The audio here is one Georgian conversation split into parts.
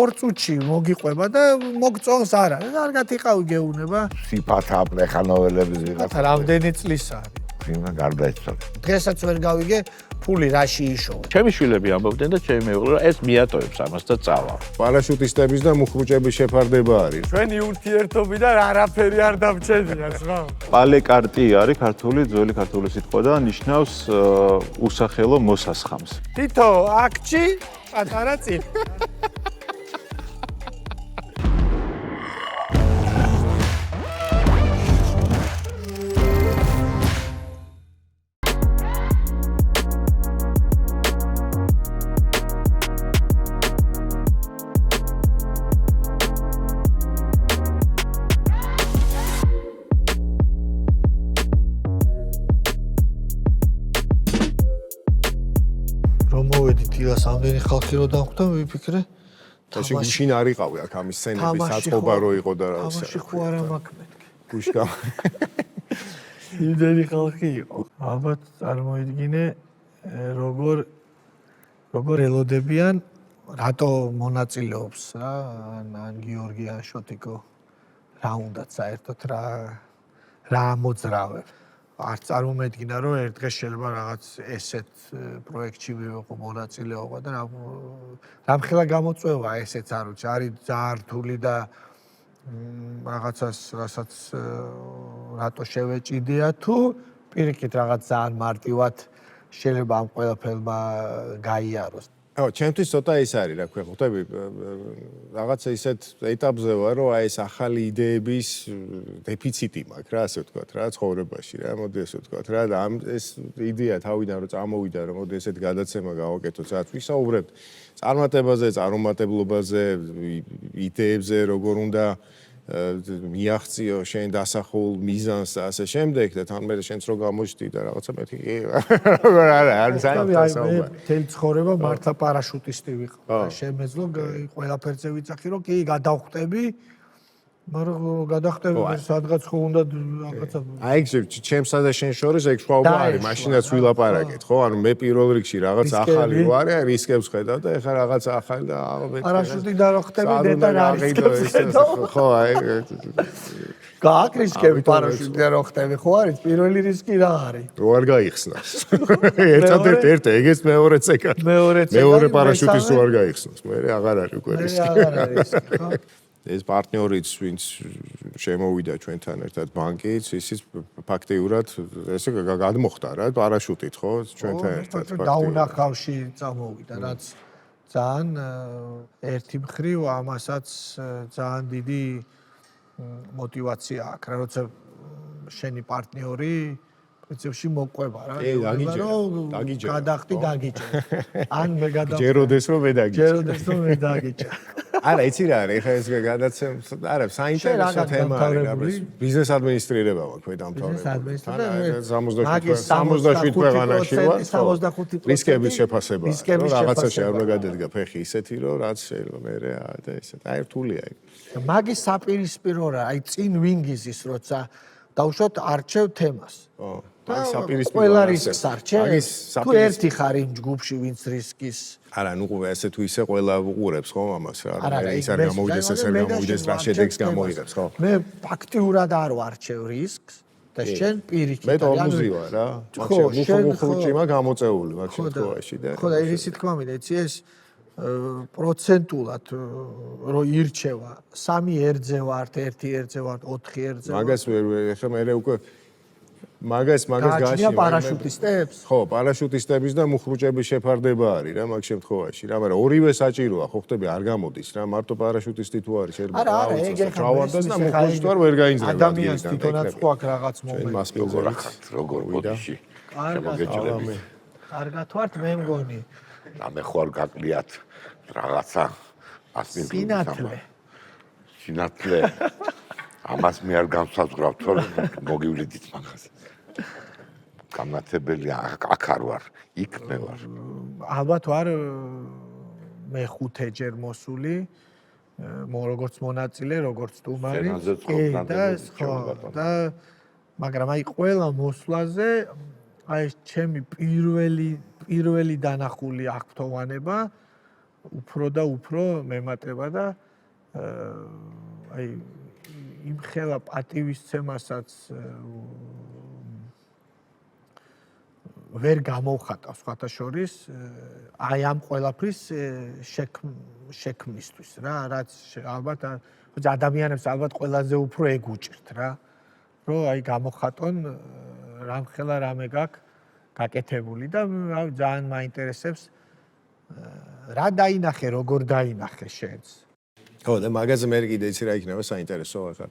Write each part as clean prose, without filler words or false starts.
ორ წუთში მოგიყვება და მოგწონს არა. კარგად იყავი გეუნება. სიფათა აპლეხანოველების ხათა რამდენი წლის არის? ვინმე გარდაიცვალა. დღესაც ვერ გავიგე ფული რაში იშოვა. ჩემი შვილები ამბობდნენ და ჩემი მეუღლე ეს მიატოვებს ამას და წავა. პარაშუტისტების და მუხრუჭების შეფარდება არის. ჩვენი ურთიერთობიდან არაფერი არ დამჩენია, რა. პალეკარტი არის ქართული ძველი ქართული სიტყვა და ნიშნავს უსახელო მოსასხამს. თითო აქტში პატარა წინ. დილას ამდენი ხალხი რო დამხვდა, ვიფიქრე. თამაში გუშინ არ იყავი აქ ამის სცენების საწყობა რო იყო და რა ვიცი. თამაში ხო არა მაქვს მეთქე. გუშკა. იმდენი ხალხი იყო. ალბათ წარმოიდგინე როგორ ელოდებიან რატო მონაწილეობს რა ან გიორგი ან შოტიკო რა უნდათ საერთოდ რა მოძრავებ. არ წარმომედგინა რომ ერთ დღეს შეიძლება რაღაც ესეთ პროექტში მივიღო მონაწილეობა და რამხელა გამოწვევა ესეც არ ვიცი არის ძალიან რთული და რაღაცას რასაც რატო შევეჭიდია თუ პირიქით რაღაც ძალიან მარტივად შეიძლება ამ ყველაფერმა გაიაროს. ჩემთვის ცოტა ის არის რა ქვია ხვდები რაღაცა ისეთ ეტაპზე ვარ რომ აი ეს ახალი იდეების დეფიციტი მაქვს რა ასე ვთქვათ რა ცხოვრებაში რა მოდი ასე ვთქვათ რა და ეს იდეა თავიდან რომ წამოვიდა რომ მოდი ესეთ გადაცემა გავაკეთოთ სადაც ვისაუბრებთ წარმატებაზე, წარუმატებლობაზე, იდეებზე როგორ უნდა მიაღწიო შენ დასახულ მიზანს და ასე შემდეგ და თან მე შენც რო გამოჩდი და რაღაცა მეთქი როგორ არ საერთოდ თელი ცხოვრება მართლა პარაშუტისტი ვიყავ შემეძლო ყველაფერზე ვიცახი რომ კი გადავხვდები მაგრამ გადახტები სადღაც ხო უნდა რაღაცა აი ჩემსა და შენ შორის ეგ შვაობა არის მაშინაც ვილაპარაკეთ ხო ანუ მე პირველ რიგში რაღაც ახალი ვარ აი რისკებს ხედავ და ეხლა რაღაც ახალი და პარაშუტი დახვდები დედა რა რისკებს ხო აი გააკ რისკები პარაშუტი დახვდები ხო არის პირველი რისკი რა არის რო არ გაიხსნას ერთადერთი ეგეც მეორეც ეგ მეორე პარაშუტის რო არ გაიხსნას მე აღარ არის უკვე რისკი აღარ არის რისკი ხო ეს პარტნიორიც ვინც შემოვიდა ჩვენთან ერთად ბანკიც ისიც ფაქტიურად ესე გადმოხდა რა პარაშუტით ხო ჩვენთან ერთად ფაქტიურად დაუნახავში წამოვიდა რაც ძალიან ერთი მხრივ ამასაც ძალიან დიდი мотивация აქვს რა როცა შენი პარტნიორი პრინციპში მოყვება რა დაგიჯერა გადახტი დაგიჯერა ან მე გადახტი ჯეროდეს რომ მე დაგიჯერა არა იცი რა არის ეხლა ეს გადაცემა არა საინტერესო თემა არის რა ბიზნეს ადმინისტრირება მაქვს მე დამთავრებული 67 ქვეყანაში ვარ 65 რისკების შეფასება რაღაცაში არ უნდა გადადგა ფეხი ისეთი რომ რაც შეიძლება მე და ესეთ აი რთულია ეგ მაგის საპირისპირო რა აი წინ ვინგიზის როცა დავუშვათ არჩევ თემას აი საპირისპირო ყველა რისკს არჩევ თუ ერთი ხარ იმ ჯგუფში ვინც რისკის არა ნუ ესე თუ ისე ყველა უყურებს ხო ამას რა ის არ გამოვიდეს ეს არ გამოვიდეს რა შედეგს გამოიღებს ხო მე ფაქტიურად არ ვარჩევ რისკს და შენ პირიქით მე თორმუზი ვარ რა მუხრუჭიმა გამოწეული მაგ შემთხვევაში და ხო და ისეთი თქმა მინდა იცი ეს პროცენტულად რო ირჩევა 3 ერთზე ვართ 1 ერთზე ვართ 4 ერთზე მაგას ეხლა მე უკვე მაგას გააჩნია პარაშუტისტებს ხო პარაშუტისტების და მუხრუჭების შეფარდება არის რა მაგ შემთხვევაში რა მაგრამ ორივე საჭიროა ხო ხტები არ გამოდის რა მარტო პარაშუტისტი თუ არის შეიძლება არა ეგ ეხლა და მუხრუჭი ვერ გაინძრება ადამიანს თვითონაც ხო აქვს რაღაც მომენტი როგორ ბოდიში შემოგეჭრები კარგად ვართ მე მგონი რამე ხო არ გაკლიათ რაღაცა სინათლე ამას მე არ განსაზღვრავთ რომ მოგივლიდით მაგაზე გამნათებელი აქ არ ვარ იქ მე ვარ ალბათ ვარ მე 5 ჯერ მოსული როგორც მონაწილე როგორც სტუმარი და მაგრამ აი ყველა მოსვლაზე აი ჩემი პირველი დანახული აქ ფთოვანება უფრო და უფრო მემატება და აი იმ ხელა პატივისცემასაც ვერ გამოვხატავს სხვათა შორის აი ამ ყველაფრის შექმნისთვის რა რაც ალბათ ადამიანებს ალბათ ყველაზე უფრო ეგუჭირთ რა რომ აი გამოხატონ რამხელა რამე გაქვს გაკეთებული და ძალიან მაინტერესებს რა დაინახე როგორ დაინახე შენს ხო და მაგაზე მე კიდე იცი რა იქნება საინტერესო ახლა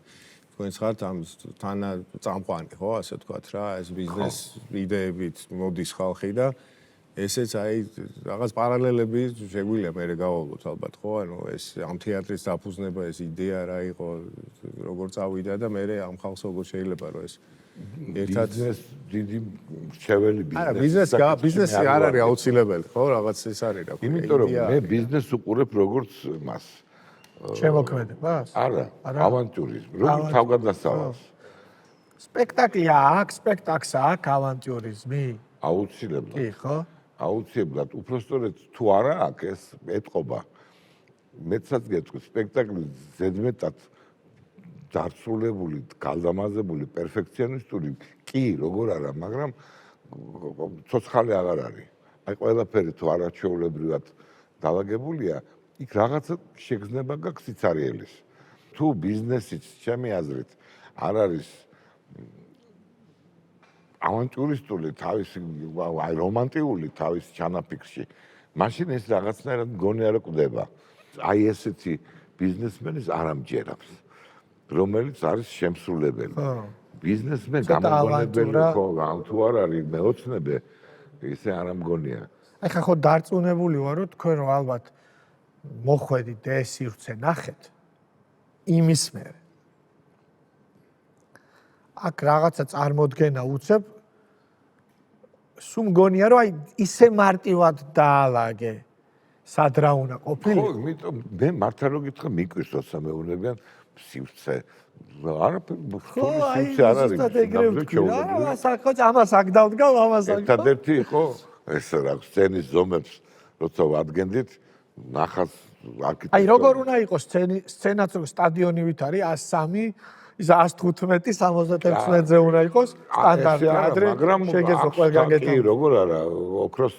თქვენს ხართ ამ თანა წამყვანი ხო ასე ვთქვათ რა ეს ბიზნეს იდეებით მოდის ხალხი და ესეც აი რაღაც პარალელები შეგვიძლია მე გავავლოთ ალბათ ხო ანუ ეს ამ თეატრის დაფუძნება ეს იდეა რა იყო როგორ წავიდა და მე ამ ხალხს როგორ შეიძლება რომ ეს ერთად დიდი რჩეველი ბიზნესი არა ბიზნესი არ არის აუცილებელი ხო რაღაც ეს არის რა იმიტომ რომ მე ბიზნესს უყურებ როგორც მას შემოქმედებას არა ავანტურიზმი როგორ თავგადასავალს სპექტაკლია აქვს სპექტაკლს აქვს ავანტურიზმი აუცილებლად კი ხო აუცილებლად უпростоრეთ თუ არა აქვს ეს ეთყობა მეცაც გეტყვი სპექტაკლი ზედმეტად დარწმუნებული გალდამაზებული პერფექციონისტური კი როგორ არა მაგრამ ცოცხალი აღარ არის აი ყველაფერი თუ არაჩვეულებრივად დაალაგებულია იქ რაღაცა შეგრძნება გაქვს სიცარიელის თუ ბიზნესიც ჩემი აზრით არ არის ავანტურისტული თავისი აი რომანტიკული თავის ჩანაფიქრში მაშინ ეს რაღაცნაირად მგონი არ კვდება აი ესეთი ბიზნესმენის არ ამჯერავს რომელიც არის შემსრულებელი ბიზნესმენ გამოგონებელი ხო თუ არ არის მეოცნებე ისე არ ამგონია აი ხა ხო დარწმუნებული ვარ რომ თქვენ რომ ალბათ მოხვედით და ეს სივრცე ნახეთ იმის მერე აქ რაღაცა წარმოდგენა უცებ სულ მგონია რომ აი ისე მარტივად დაალაგე სად რა უნდა ყოფილიყო ხო იმიტომ მე მართლა რომ გითხრა მიკვირს როცა მეუბნებიან სივრცე სივრცე არ არის ამას აქ დავდგავ ამას აქ ერთადერთი იყო ეს რა სცენის ზომებს როცა ვადგენდით ნახას არქიტექტურა აი როგორ უნდა იყოს სცენაც რომ სტადიონივით არის 103 ის 115 76-ზე უნდა იყოს სტანდარტი ადრე შეგეძლო ყველგან გეტყვი კი როგორ არა ოქროს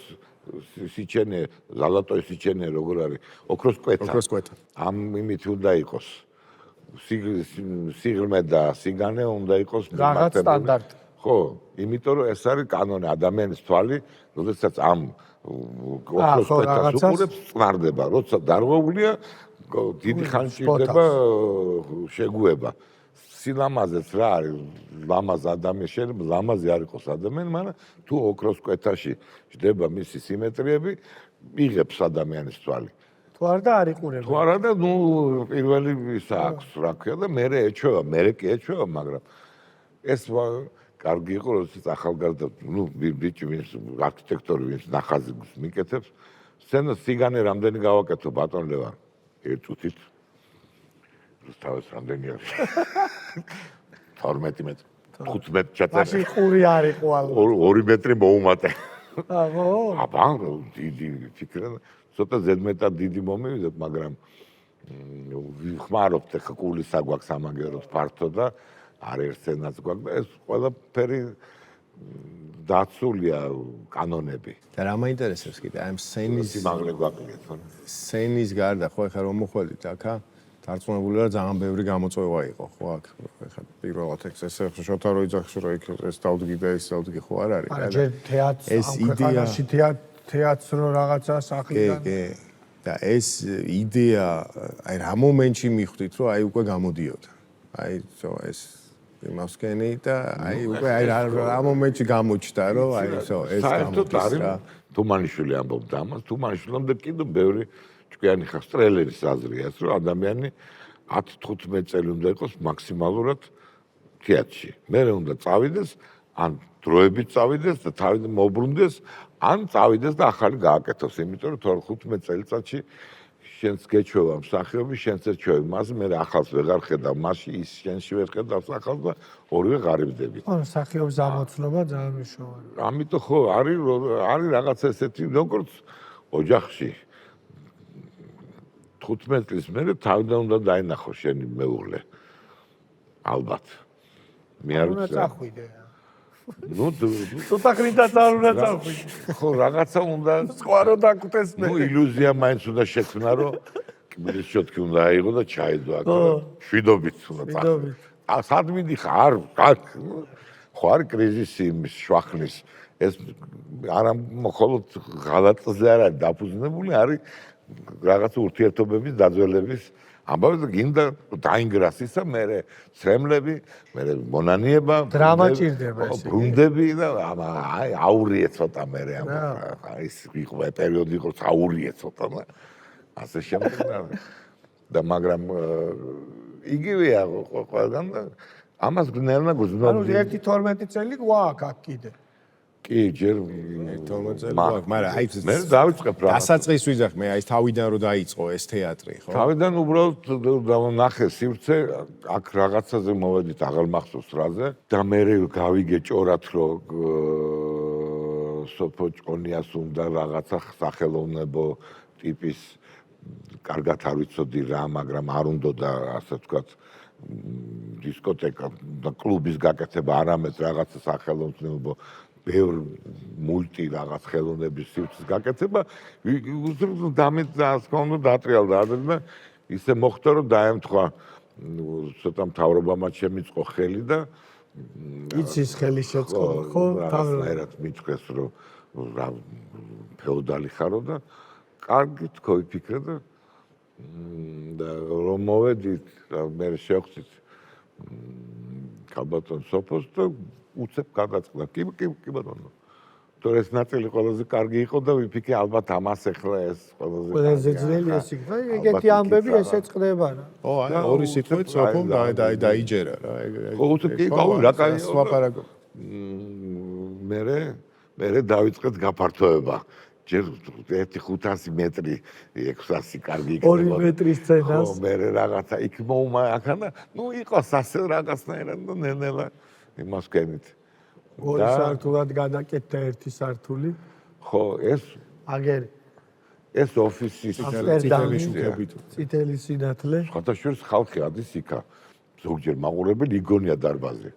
სიჩენე ზალატოი სიჩენე როგორ არის ოქროს კვეთა ამ იმით უნდა იყოს სიღრმე და სიგანე უნდა იყოს რაღაც სტანდარტი ხო იმიტომ რომ ეს არის კანონი ადამიანის თვალი როდესაც ამ ოქროს კვეთას უყურებს წვარდება როცა დარღვეულია დიდი ხანი ჭირდება შეგუება სილამაზეც რა არის ლამაზ ადამიანს შეიძლება ლამაზი არ იყოს ადამიანი მაგრამ თუ ოქროს კვეთაში ჯდება მისი სიმეტრიები იღებს ადამიანის თვალი თუ არ და არ იყურება თუ არა და ნუ პირველი ის აქვს რა ქვია და მე ეჩვევა მე კი ეჩვევა მაგრამ ეს კარგი იყო როდესაც ახალგაზრდა ნუ ბიჭი ვინც არქიტექტორი ვინც ნახაზს მიკეთებს სცენას სიგანე რამდენი გავაკეთო ბატონ ლევან ერთ წუთით თავის რამდენი არის 12 მეტრი 15 ჩაწერა მაშინ ყური არ იყო ალბათ 2 მეტრი მოუმატე აბა აბა დიდი ფიქრა ცოტა ზედმეტად დიდი მომივიდეთ მაგრამ ვიხმარობთ ხა კულის აგვაქვს ამაგეროთ ფართო და არ ერთენაც გვაქვს და ეს ყველაფერი დაცულია კანონები და რა მაინტერესებს კიდე აი სცენის სიმაღლე გვაკლია თქო სცენის გარდა ხო ეხლა რომ მოხვალით აქა დარწმუნებული ვარ ძალიან ბევრი გამოწვევა იყო ხო აქ ეხლა პირველად ეს შოთა რო იძახში რომ ეს დავდგი და ეს დავდგი ხო არ არის არა ჯერ თეატრს ეს იდეა თეატრს რო რაღაცა სახლიდან კი და ეს იდეა აი რა მომენტში მიხვდით რომ აი უკვე გამოდიოდა აი ეს იმასკენი და აი უკვე აი რა მომენტში გამოჩნდა რომ აი ეს გამოჩნდა თუმანიშვილი ამბობდა ამას თუმანიშვილმა და კიდევ ბევრი ჭკვიანი ხარ ტრეილერის აზრია ეს რომ ადამიანი 10-15 წელი უნდა იყოს მაქსიმალურად თეატრში მე უნდა წავიდეს ან დროებით წავიდეს და თავიდან მოbrunდეს ან წავიდეს და ახალი გააკეთოს იმიტომ რომ 15 წელიწადში შენს გეჩვევა მსახიობი შენც ეჩვევი მას მე ახალს ვეღარ ხედავ მასში ის შენში ვერ ხედავს ახალს და ორივე ღარიბდებით ხო მსახიობის ამოცნობა ძალიან მნიშვნელოვანია ამიტომ ხო არის რაღაც ესეთი როგორც ოჯახში 15 წლის მერე თავიდან უნდა დაინახო შენი მეუღლე. ალბათ. მე არ უნდა ვიცი. წახვიდე. ნუ ცოტა ხნითაც არ უნდა წახვიდე. ხო რაღაცა უნდა სხვა რო დაგკვდეს მე. ნუ ილუზია მაინც უნდა შექმნა რომ კიბრის შოტკი უნდა აიღო და ჩაედო აქ. შვიდობით უნდა წახვიდე. სად მიდიხარ? ხო არ კრიზისი იმის შვახნის ეს არა მხოლოდ ღალატზე არ არის დაფუძნებული, არის რაღაც ურთიერთობების დაძველების ამბავი და გინდა დაინგრას ისა მე ცრემლები, მე მონანიება, დრამა ჭირდება ესე. ბრუნდები და აი აურიე ცოტა მე აი ეს იყო პერიოდი იყო აურიე ცოტა და ასე შემდეგ და მაგრამ იგივეა ყველგან და ამას გნერნა გუზნო. ანუ 1-12 წელი გვაქვს აქ კიდე. კი, ჯერ 12 წელი გვაქვს, მაგრამ აი მე დავიწყებ რა. დასაწყის ვიძახ მე აი თავიდან რო დაიწყო ეს თეატრი, ხო? თავიდან უბრალოდ ნახე სივრცე, აქ რაღაცაზე მოვედით აღარ მახსოვს რაზე და მე გავიგე ჭორად რომ სოფო ჭონიას უნდა რაღაცა სახელოვნებო ტიპის კარგად არ ვიცოდი რა, მაგრამ არ უნდა და ასე ვთქვათ დისკოტეკა და კლუბის გაკეთება არამედ რაღაცა სახელოვნებო ბევრ მულტი რაღაც ხელოვნების სივრცის გაკეთება დამეთ ასე უნდა დატრიალდა და ისე მოხდა რომ დაემთხვა ცოტა მთავრობამაც შემიწყო ხელი და იცის ხელი შეწყო ხო რაღაცნაირად მიწყეს რომ რა ფეოდალი ხარო და კარგი თქო იფიქრე და რომ მოვედით მე შევხვდით ქალბატონ სოფოს და უცებ გადაწყდა კი ბატონო თორე ეს ნაწილი ყველაზე კარგი იყო და ვიფიქრე ალბათ ამას ახლა ეს ყველაზე ძნელი ეს იქ და ეგეთი ამბები ესე წყდება რა ო აი ორი სიტყვით სოფომ დაიჯერა რა ხო უცებ კი რა კაი ლაპარაკო მე დავიწყეთ გაფართოება ჯერ 1-500 მეტრი 600 კარგი იქნება 2 მეტრის სცენას ხო მე რაღაცა იქ მოუმახანა ნუ იყოს ასე რაღაცნაირად და ნენელა იმას კენით ორი სართულად გადაკეთდა ერთი სართული ხო ეს აგერი ეს ოფისის წითელი შუქებით წითელი სინათლე ხათაშვილის ხალხი ადის იქა ზოგჯერ მაყურებელი იგონია დარბაზი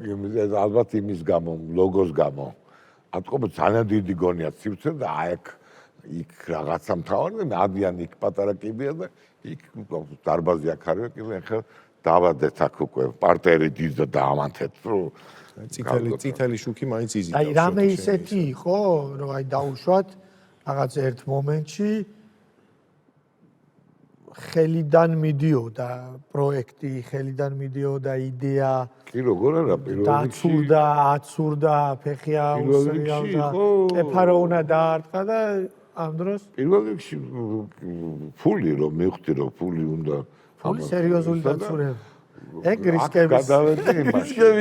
იმის ალბათ იმის გამო ლოგოს გამო ატყობ ძალიან დიდი გონია სივრცე და აი იქ რაღაცა მთავარი ადიან იქ პატარა კიბია და იქ დარბაზი აქ არის კიდე ახლა დავადეთ აქ უკვე პარტერი დიდ და დაამანთეთ რომ წითელი შუქი მაინც იზიდავს აი რამე ისეთი იყო რომ აი დაუშვათ რაღაც ერთ მომენტში ხელიდან მიდიოდა პროექტი, ხელიდან მიდიოდა იდეა. კი როგორ არა პირველ რიგში აცურდა, ფეხი აუსრიალდა, ეფარო უნდა დაარტყა და ამ დროს პირველ რიგში ფული რომ მივხვდი რომ ფული უნდა ფული სერიოზული დაცურება. ეგ რისკების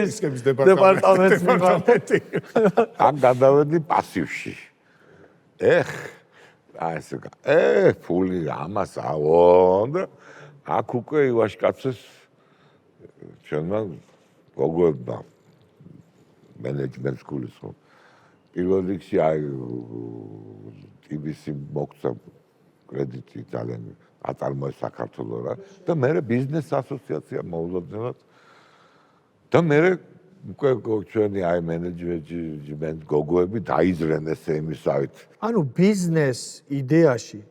რისკების დეპარტამენტი. ამ გადავედი პასივში. ფული ამას აო და აქ უკვე ივაშკაცეს ჩვენმა გოგოებმა მენეჯმენტ სკულის ხო პირველ რიგში აი TBC მოგცა კრედიტი ძალიან აწარმოეს საქართველოს რა და მე ბიზნეს ასოციაცია მოულოდნელად და მე უკვე ჩვენი აი მენეჯმენტ გოგოები დაიძრენ ესე იმისავით. ანუ ბიზნეს იდეაში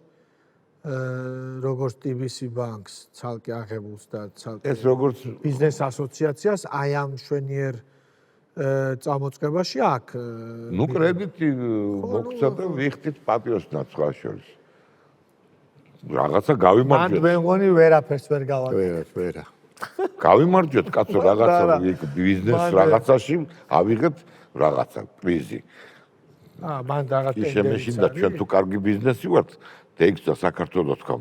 როგორც TBC ბანკს ცალკე აღებულს და ცალკე ეს როგორც ბიზნეს ასოციაციას აი ამ შვენიერ წამოწყებაში აქ ნუ კრედიტი მოგცა და ვიხდით პატიოსნად სხვა შორის. რაღაცა გავიმარჯვეთ. მან მე მგონი ვერაფერს ვერ გავაკეთე. ვერა. გავიმარჯვეთ კაცო რაღაცა ბიზნეს რაღაცაში ავიღეთ რაღაცა პრიზი. მან რაღაც შემეშინდა ჩვენ თუ კარგი ბიზნესი ვართ დეიქცა საქართველოს თქვა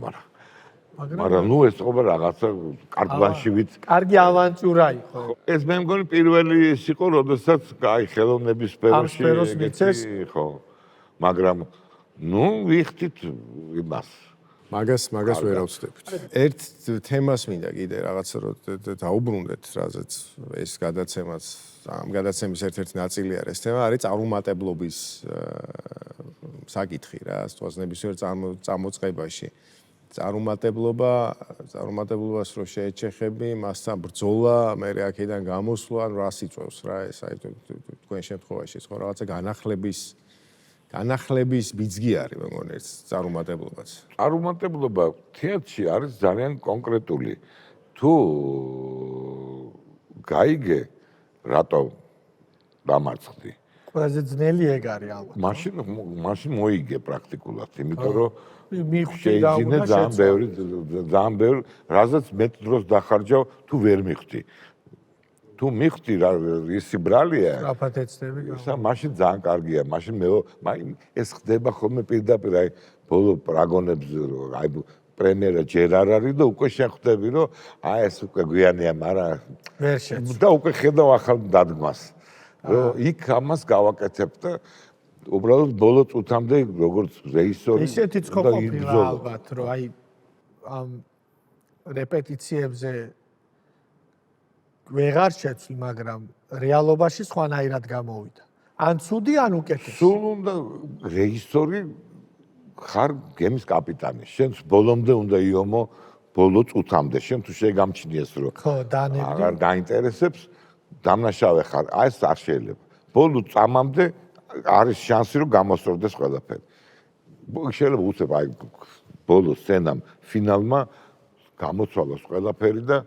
მაგრამ ნუ ეს ყობა რაღაცა კარგლანშივით კარგი ავანტურა იყო. ეს მე მგონი პირველი ის იყო როდესაც აი ხელოვნების სფეროში ხო მაგრამ ნუ ვიხდით იმას მაგას ვერ ავწდებთ. ერთ თემას მინდა კიდე რაღაცა რომ დაუბრუნდეთ, რაზეც ეს გადაცემაც ამ გადაცემის ერთ-ერთი ნაწილი არის. ეს თემა არის წარუმატებლობის საკითხი რა, სწორად ნებისმიერ წამოწყებაში. წარუმატებლობას რო შეეჩეხები, მასთან ბრძოლა, მე აქედან გამოსვლა, ანუ რას იწვევს რა ეს აი თქვენ შემთხვევაში ხო რაღაცა განახლების ბიძგი არის მე მგონი ეს წარუმატებლობაც. წარუმატებლობა თეატრში არის ძალიან კონკრეტული. თუ გაიგე რატო დამარცხდი. ყველაზე ძნელი ეგ არის ალბათ. მაშინ მოიგე პრაქტიკულად, იმიტომ რომ მიხვდი და შეიძლება ძალიან ბევრი, რაზეც მეტ დროს დახარჯავ, თუ ვერ მიხვდი. თუ მიხვდი რა ისი ბრალია, სწრაფად ეცდები. მაშინ ძალიან კარგია, მაშინ ეს ხდება ხოლმე პირდაპირ აი ბოლო პრაგონებს აი პრემიერა ჯერ არ არის და უკვე შეხვდები რომ აი ეს უკვე გვიანია, მაგრამ ვერ შეცდ. და უკვე ხედავ ახალ დადგმას. რომ იქ ამას გავაკეთებ და უბრალოდ ბოლო წუთამდე როგორც რეჟისორი ისეთი ყოფილა ალბათ რომ აი ამ რეპეტიციებზე ვეღარ შეცვლი, მაგრამ რეალობაში სხვანაირად გამოვიდა. ან ცუდი, ან უკეთესი. სულ უნდა რეჟისორი ხარ გემის კაპიტანი. შენს ბოლომდე უნდა იომო ბოლო წუთამდე. შენ თუ შეგამჩნიეს რომ ხო, დანებდი. აღარ გაინტერესებს, დამნაშავე ხარ. აი ეს არ შეიძლება. ბოლო წამამდე არის შანსი რომ გამოსწორდეს ყველაფერი. შეიძლება უცებ აი ბოლო სცენამ ფინალმა გამოცვალოს ყველაფერი და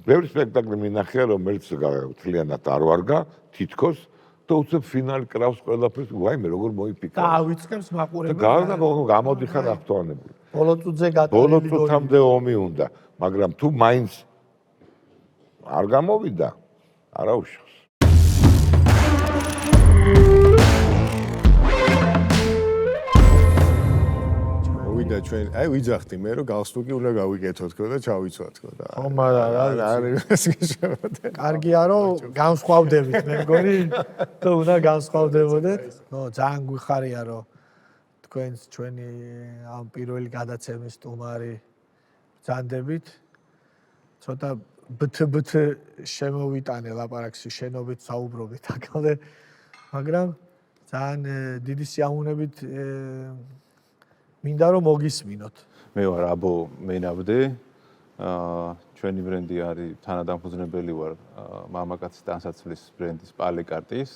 ბევრი სპექტაკლი მინახია რომელიც მთლიანად არ ვარგა თითქოს და უცებ ფინალი კრავს ყველაფერს ვაიმე როგორ მოიფიქრა და ავიწყებს მაყურებელს და გამოდიხარ აქტუალებული ბოლო წუთზე გატარებული ბოლო წუთამდე ომი უნდა მაგრამ თუ მაინც არ გამოვიდა არა უშავს და ჩვენ აი ვიძახდი მე რომ გალსტუკი უნდა გავიკეთო თქო და ჩავიცვა თქო და ხო მაგრამ არის კარგია რომ განსხვავდებით მე მგონი და უნდა განსხვავდებოდეთ ხო ძალიან გვიხარია რომ თქვენს ჩვენი ამ პირველი გადაცემის სტუმარი ბრძანდებით ცოტა ბთ შემოვიტანე ლაპარაკში შენობით საუბრობით აკალე მაგრამ ძალიან დიდი სიამოვნებით მინდა რომ მოგისმინოთ. მე ვარ აბო მენაბდე. ჩვენი ბრენდი არის თანადამფუძნებელი ვარ მამაკაცის ტანსაცმლის ბრენდის პალეკარტის,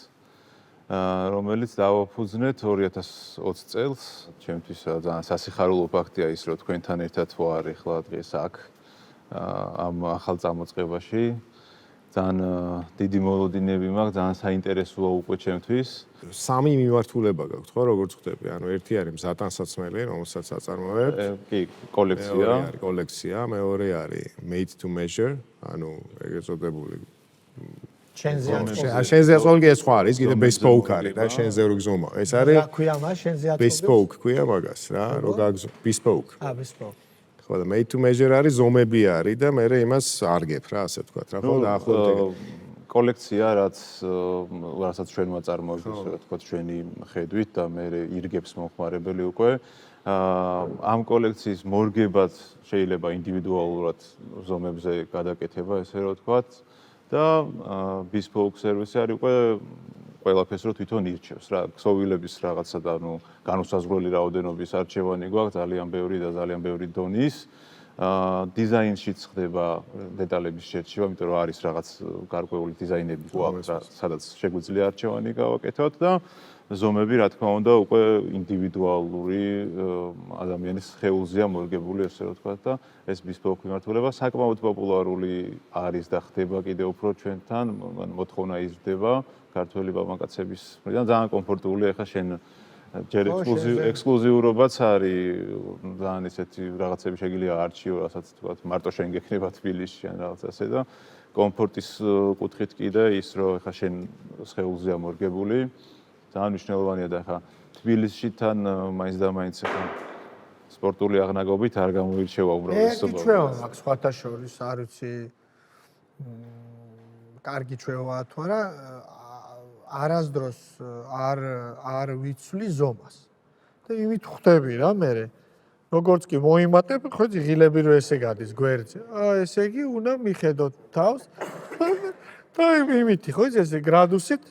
რომელიც დავაფუძნეთ 2020 წელს. ჩემთვის ძალიან სასიხარულო ფაქტია ის, რომ თქვენთან ერთად ვარ ახლა დღეს აქ ამ ახალ წამოწყებაში. ძალიან დიდი მოლოდინები მაქვს, ძალიან საინტერესოა უკვე ჩემთვის. სამი მიმართულება გაქვთ ხო როგორც ხვდები ანუ ერთი არის მზატანსაცმელი რომელსაც აწარმოებთ კი კოლექცია არის კოლექცია მეორე არის made to measure ანუ ეგრეთ წოდებული შენზე აწოლგი ეს სხვა არის კიდე bespoke არის რა შენზე რო გზომა ეს არის რა ქვია მას შენზე აწოლგი bespoke ქვია მაგას რა რო გაგზო bespoke bespoke ხო და made to measure არის ზომები არის და მე იმას არგებ რა ასე ვთქვათ რა ხო დაახლოებით კოლექცია რასაც ჩვენ მოწარმოებთ ასე ვთქვათ ჩვენი ხედვით და მე ირგებს მომხმარებელი უკვე ამ კოლექციის მორგებად შეიძლება ინდივიდუალურად ზომებზე გადაკეთება ესე რომ ვთქვათ და bespoke service არის უკვე ყველაფერს რო თვითონ ირჩევს რა ქსოვილების რაღაცა და ანუ განუსაზღვრელი რაოდენობის არჩევანი გვაქვს ძალიან ბევრი და ძალიან ბევრი დონის დიზაინშიც ხდება დეტალების შერჩევა, იმიტომ რომ არის რაღაც გარკვეული დიზაინები გვაქვს, სადაც შეგვიძლია არჩევანი გავაკეთოთ და ზომები, რა თქმა უნდა, უკვე ინდივიდუალური ადამიანის სხეულზეა მორგებული, ესე რომ ვთქვათ და ეს bespoke მიმართულება საკმაოდ პოპულარული არის და ხდება კიდევ უფრო ჩვენთან, მოთხოვნა იზრდება ქართველი მამაკაცების მხრიდან, ძალიან კომფორტულია, ეხლა შენ ჯერ ექსკლუზიურობაც არის ძალიან ისეთი რაღაცები შეგიძლია არჩიო, რასაც თქვათ მარტო შენ გექნება თბილისში ან რაღაც ასე და კომფორტის კუთხით კიდე ის რომ ეხლა შენ სხეულზეა მორგებული ძალიან მნიშვნელოვანია და ეხლა თბილისში თან მაინც და მაინც ეხლა სპორტული აღნაგობით არ გამოირჩევა უმრავლესობა. ჩვევა აქვს სხვათა შორის არ ვიცი კარგი ჩვევაა თუ არა არასდროს არ ვიცვლი ზომას. და იმით ხვდები რა მე. როგორც კი მოიმატებ, ხო ღილები რო ესე გადის გვერდზე. ესე იგი უნდა მიხედოთ თავს. და იმითი ხო ესე გრადუსით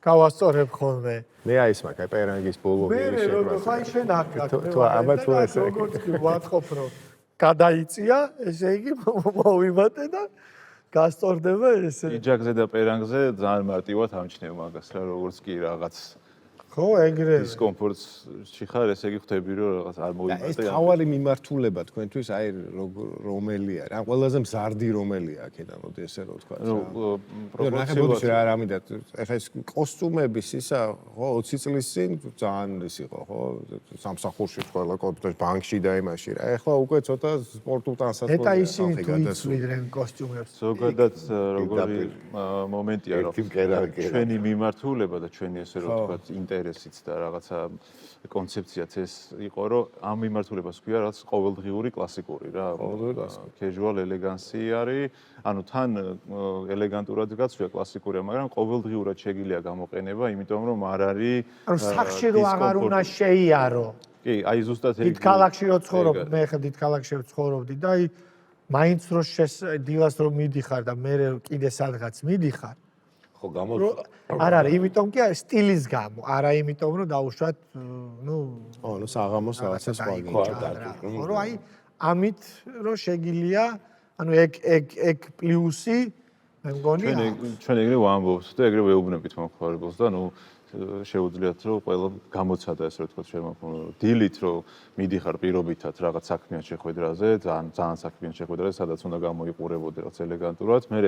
გავასწორებ ხოლმე. მე აი ეს მაგ პერანგის ბოლო მე როგორ ხაი შენ აქ თუ აბა თუ ესე როგორც კი ვათხოვ რომ გადაიწია, ესე იგი მოვიმატე და გასწორდება ესე. იჯაგზე და პერანგზე ძალიან მარტივად ამჩნევ მაგას რა, როგორც კი რაღაც ხო, ეგრევე. დისკომფორტში ხარ, ესე იგი ხვდები რომ რაღაც არ ეს მოიმატე. თავარი მიმართულება თქვენთვის აი რომელია რა ყველაზე მზარდი რომელია აქედან მოდი ესე რომ ვთქვა რა პროპორციულად რა ამინდა ეხა ეს კოსტუმების ისა ხო 20 წლის წინ ძალიან ის იყო ხო სამსახურში ყველა კოდდეს ბანკში და იმაში რა ეხლა უკვე ცოტა სპორტულ ტანსაცმელია ეტა ისინი თუ იცვლიდნენ კოსტუმებს. ზოგადად როგორი მომენტია რომ ერთი მკერავი ჩვენი მიმართულება და ჩვენი ესე რომ ვთქვა ინტერესიც და რაღაცა კონცეფციაც ეს იყო რომ ამ მიმართულებას ქვია რაც ყოველდღიური კლასიკური რა casual elegance არის ანუ თან ელეგანტურად გაცვია კლასიკურია მაგრამ ყოველდღიურად შეგიძლია გამოყენება იმიტომ რომ არ არის ანუ სახში რო აღარ უნდა შეიარო. კი აი ზუსტად დიდ ქალაქში რო ცხოვრობ მე ხა დიდ ქალაქში ვცხოვრობდი და აი მაინც რო დილას რო მიდიხარ და მე კიდე სადღაც მიდიხარ ხო გამო არ არის იმიტომ კი არის სტილის გამო არა იმიტომ რომ დაუშვათ ნუ ნუ საღამოს რაღაცა სხვა ხო რომ აი ამით რომ შეგილია ანუ ეგ პლუსი მე მგონი ჩვენ ეგრე ვამბობთ და ეგრე ვეუბნებით მომხმარებელს და ნუ შეუძლიათ რომ ყველა გამოცადა ესე რომ ვთქვათ შემოქმნილ დილით რომ მიდიხარ პირობითად რაღაც საქმიან შეხვედრაზე ძალიან საქმიან შეხვედრაზე სადაც უნდა გამოიყურებოდე რაღაც ელეგანტურად მე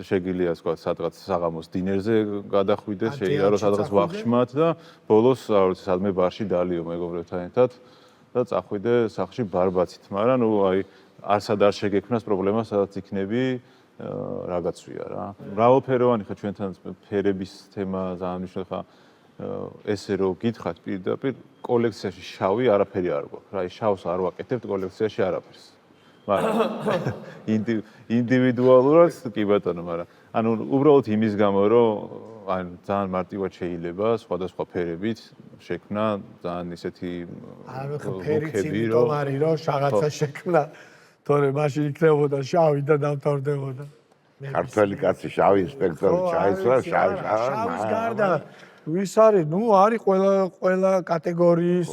შეგიძლია თქვა სადღაც საღამოს დინერზე გადახვიდე შეიარო სადღაც ვახშმათ და ბოლოს არ ვიცი სადმე ბარში დალიო მეგობრებთან ერთად და წახვიდე სახლში ბარბაცით მაგრამ ნუ აი არსად არ შეგექმნას პრობლემა სადაც იქნები რა გაცვია რა მრავალფეროვანი ხა ჩვენთან ფერების თემა ძალიან მნიშვნელოვანი ხა ესე რომ გითხრათ პირდაპირ კოლექციაში შავი არაფერი არ გვაქვს რა ის შავს არ ვაკეთებთ კოლექციაში არაფერს მაგრამ ინდივიდუალურად კი ბატონო მაგრამ ანუ უბრალოდ იმის გამო რომ ან ძალიან მარტივად შეიძლება სხვადასხვა ფერებით შექმნა ძალიან ისეთი ანუ ფერიც იმიტომ არის რომ რაღაცა შექმნა თორე მაშინ იქნებოდა შავი და დამთავრდებოდა. ქართველი კაცი შავი ინსპექტორი ჩაისვა შავის გარდა ვის არის? ნუ არის ყველა კატეგორიის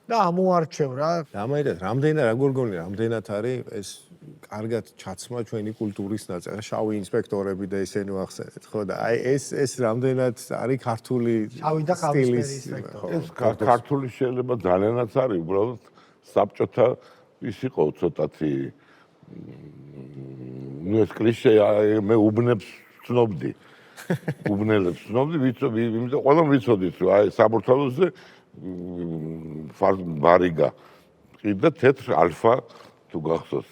და ამოარჩევ რა. დამაერეთ რამდენად როგორ გონი რამდენად არის ეს კარგად ჩაცმა ჩვენი კულტურის ნაწილი შავი ინსპექტორები და ისინი ვახსენეთ ხო და აი ეს რამდენად არის ქართული შავი და ყავისფერი ინსპექტორი. ეს ქართული შეიძლება ძალიანაც არის უბრალოდ საბჭოთა ის იყო ცოტათი ნუ ეს კლიშე მე უბნებს ვცნობდი უბნელებს ვცნობდი ვიცოდი იმიტომ ყველამ ვიცოდით რომ აი საბურთალოზე ბარიგა ყიდა თეთრ ალფა თუ გახსოვს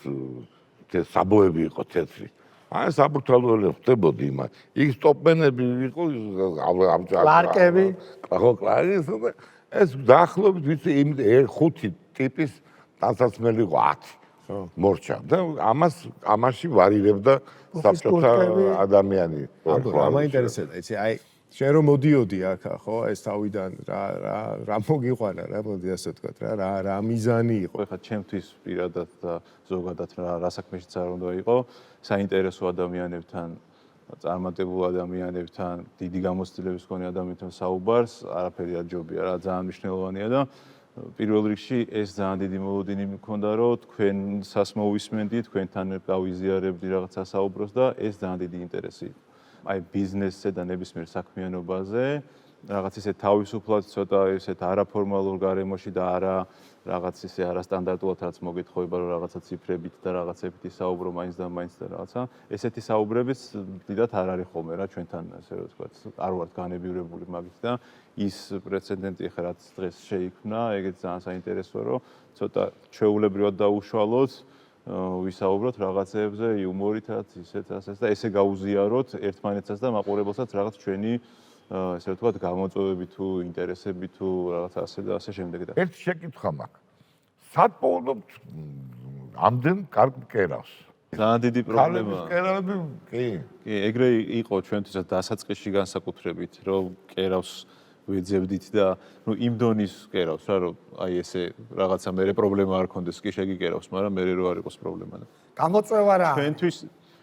საბოები იყო თეთრი აი საბურთალოელი ხდებოდი იმას იქ სტოპმენები იყო კლარკები ხო კლარკები ეს დაახლოებით ვიცი იმ ხუთი ტიპის ტანსაცმელი იყო 10 მორჩა და ამაში ვარირებდა საბჭოთა ადამიანი მაინტერესებდა იცი აი შენ რომ მოდიოდი აქ ხო ეს თავიდან რა მოგიყვანა რა მოდი ასე ვთქვათ რა მიზანი იყო ხო ხა ჩემთვის პირადად და ზოგადად რა საქმეშიც არ უნდა იყო საინტერესო ადამიანებთან წარმატებულ ადამიანებთან დიდი გამოცდილების მქონე ადამიანებთან საუბარს არაფერი არ ჯობია რა ძალიან მნიშვნელოვანია და პირველ რიგში ეს ძალიან დიდი მოლოდინი მქონდა რომ თქვენსას მოვისმენდი თქვენთან გავიზიარებდი რაღაცა საუბროს და ეს ძალიან დიდი ინტერესი აი ბიზნესზე და ნებისმიერ საქმიანობაზე რაღაც ისე თავისუფლად ცოტა ისეთ არაფორმალურ გარემოში და არა რაღაც ისე არასტანდარტულად რაც მოგეთხოვება რომ რაღაცა ციფრებით და რაღაცებით ისაუბრო მაინც და რაღაცა ესეთი საუბრებიც დიდათ არ არის ხოლმე რა ჩვენთან ასე რომ ვთქვათ არ ვართ განებივრებული მაგით და ის პრეცედენტი ხა რაც დღეს შეიქმნა ეგეც ძალიან საინტერესოა რომ ცოტა ჩვეულებრივად დაუშვალოთ ვისაუბროთ რაღაცეებზე იუმორითაც ისეთ ასეც და ესე გაუზიაროთ ერთმანეთსაც და მაყურებელსაც რაღაც ჩვენი ესე ვთქვათ გამოწვევები თუ ინტერესები თუ რაღაც ასე და ასე შემდეგ და ერთი შეკითხვა მაქვს სად პოულობთ ამდენ კარგ მკერავს ძალიან დიდი პრობლემაა მკერავები კი ეგრე იყო ჩვენთვისაც დასაწყისში განსაკუთრებით რომ მკერავს ვეძებდით და ნუ იმ დონის მკერავს რა რომ აი ესე რაღაცა მე პრობლემა არ ქონდეს კი შეგიკერავს მაგრამ მე რო არ იყოს პრობლემა და გამოწვევა რა ჩვენთვის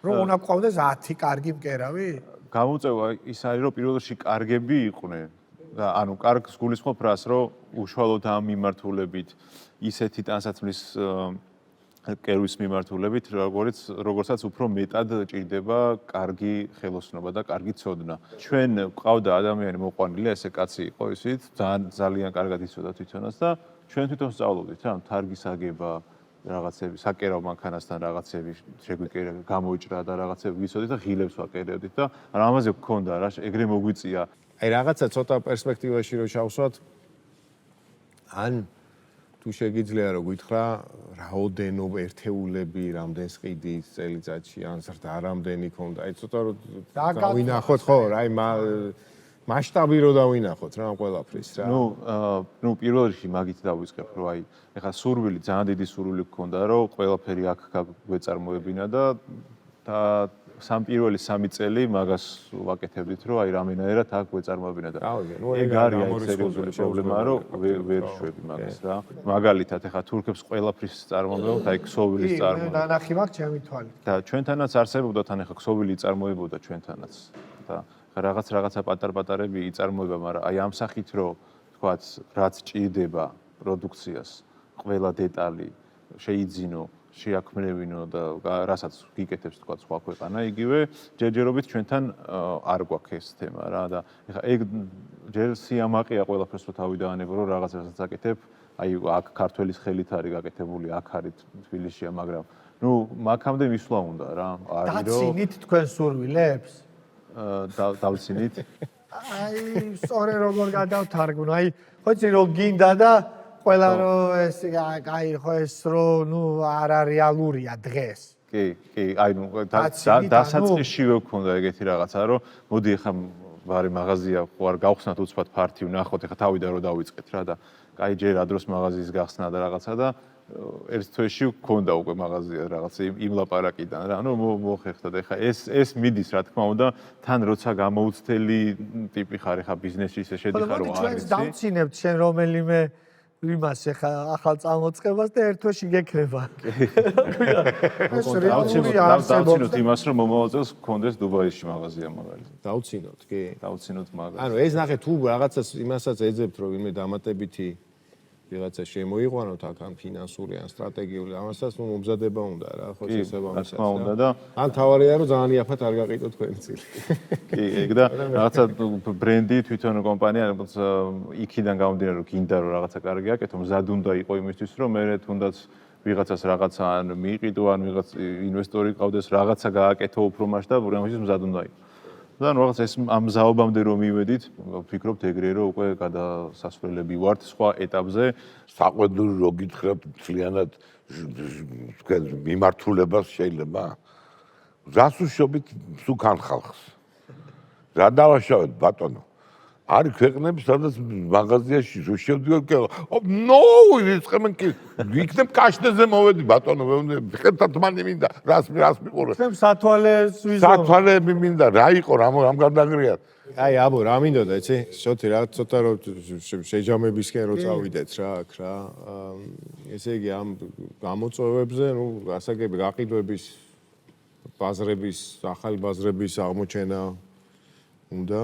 რომ უნდა გყავდეს 10 კარგი მკერავი გამოწვევა ის არის, რომ პირველ რიგში კარგები იყვნენ და ანუ კარგს გულისხმობ რას, რომ უშუალოდ ამ მიმართულებით ისეთი ტანსაცმლის კერვის მიმართულებით, როგორცაც უფრო მეტად ჭირდება კარგი ხელოსნობა და კარგი ცოდნა. ჩვენ ყავდა ადამიანი მოყვანილი, ესე კაცი იყო ისიც, ძალიან კარგად იცოდა თვითონაც და ჩვენ თვითონ სწავლობდით რა, თარგის აგება, რაღაცები, საკერავ მანქანასთან რაღაცები შეგვიკერა, გამოიჭრა და რაღაცები ვიცოდით და ღილებს ვაკერებდით და ამაზე გქონდა რა, ეგრე მოგვიწია. აი რაღაცა ცოტა პერსპექტივაში რო ჩავსვათ, ან თუ შეგიძლია რომ გითხრა, რაოდენობა ერთეულები, რამდენს ყიდით წელიწადში, ან ზრდა რამდენი ქონდა, აი ცოტა რომ დავინახოთ ხო, აი მასშტაბი რო დავინახოთ რა ამ ყველაფრის რა. ნუ პირველ რიგში მაგით დავიწყებ, რომ აი ეხლა სურვილი, ძალიან დიდი სურვილი გქონდა, რომ ყველაფერი აქ გვეწარმოებინა და პირველი 3 წელი მაგას ვაკეთებდით, რომ აი რამენაერად აქ გვეწარმოებინა და ეგ არის სერიოზული პრობლემა, რომ ვერ შვები მაგას რა. მაგალითად, ეხლა თურქებს ყველაფრის წარმოებდა, აი ქსოვილის წარმოება. ნანახი მაქვს ჩემი თვალით. და ჩვენთანაც არსებობდა თან ეხლა ქსოვილი წარმოებოდა ჩვენთანაც. და რაღაცა პატარ-პატარები იწარმოება, მაგრამ აი ამ სახით რომ თქვათ, რაც ჭირდება პროდუქციას, ყველა დეტალი შეიძინო, შეაქმნევინო და რასაც გიკეთებს თქვათ სხვა ქვეყანა, იგივე ჯერჯერობით ჩვენთან არ გვაქვს ეს თემა რა და ეხლა ეგ ჯერ სიამაყეა ყველაფერს რო თავი დაანებო, რომ რაღაცასაც აკეთებ, აი აქ ქართველის ხელით არის გაკეთებული, აქ არის თბილისშია, მაგრამ ნუ მაგამდე მისვლა უნდა რა. დაცინით თქვენ სურვილებს? დავცინით. აი, სწორე როგორ გადავთარგმნო. აი, ხო იცი რომ გინდა და ყველა რომ ეს აი ხო ეს რომ ნუ არარეალურია დღეს. კი, აი ნუ დასაწყისშივე გქონდა ეგეთი რაღაცა, რომ მოდი ეხლა ვარი მაღაზია ხო არ გავხსნათ უცბად ფართი ვნახოთ, ეხლა თავიდან რომ დავიწყეთ რა და აი ჯერ ადროს მაღაზიის გახსნა და რაღაცა და ერთ თვეში გქონდა უკვე მაღაზია რაღაც იმ ლაპარაკიდან რა, ანუ მოხერხდა და ეხლა ეს მიდის რა თქმა უნდა, თან როცა გამოუცდელი ტიპი ხარ ეხლა ბიზნესში ისე შედიხარ რომ არ ვიცი. დავცინებთ შენ რომელიმე იმას ეხლა ახალ წამოწყებას და ერთ თვეში გექნება. დავცინოთ იმას რომ მომავალ წელს გქონდეს დუბაიში მაღაზია მაგალითად. დავცინოთ, კი. დავცინოთ მაგას. ანუ ეს ნახე თუ რაღაცას იმასაც ეძებთ რომ იმე დამატებითი ვიღაცა შემოიყვანოთ აქ ან ფინანსური ან სტრატეგიული ამასაც ნუ მომზადება უნდა რა ხო შესაბამისად. რა თქმა უნდა და ან თავარია რომ ძალიან იაფად არ გაყიდოთ თქვენი წილი. კი, ეგ და რაღაცა ბრენდი თვითონ კომპანია იქიდან გამომდინარე რომ გინდა რომ რაღაცა კარგი აკეთო, მზად უნდა იყო იმისთვის რომ მე თუნდაც ვიღაცას რაღაცა ან მიიყიდო ან ვიღაც ინვესტორი ყავდეს რაღაცა გააკეთო უფრო მასშტაბური, ამისთვის მზად უნდა იყო. და რაღაც ეს ამ ზაობამდე რომ მივედით, ვფიქრობთ ეგრე რომ უკვე გადასასვლელები ვართ სხვა ეტაპზე. საყვედური რო გითხრათ, მთლიანად თქვენ მიმართულებას შეიძლება. რას უშობით სუკან ხალხს? რა დავაშავეთ ბატონო? არის ქვეყნები, სადაც მაღაზიაში რო შევდივარ, ნო, იწყებენ კი, იქნებ კაშტეზე მოვედი ბატონო, ხეთათ მანი მინდა, რას მიყურე? ჩემ სათვალეს ვიზო. სათვალეები მინდა, რა იყო, რამ გადაგრიათ? აი აბო რა მინდოდა იცი? შოთი რა ცოტა რომ შეჯამებისკენ რო წავიდეთ რა აქ რა. ესე იგი ამ გამოწვევებზე, ნუ გასაგები გაყიდვების ბაზრების, ახალი ბაზრების აღმოჩენა უნდა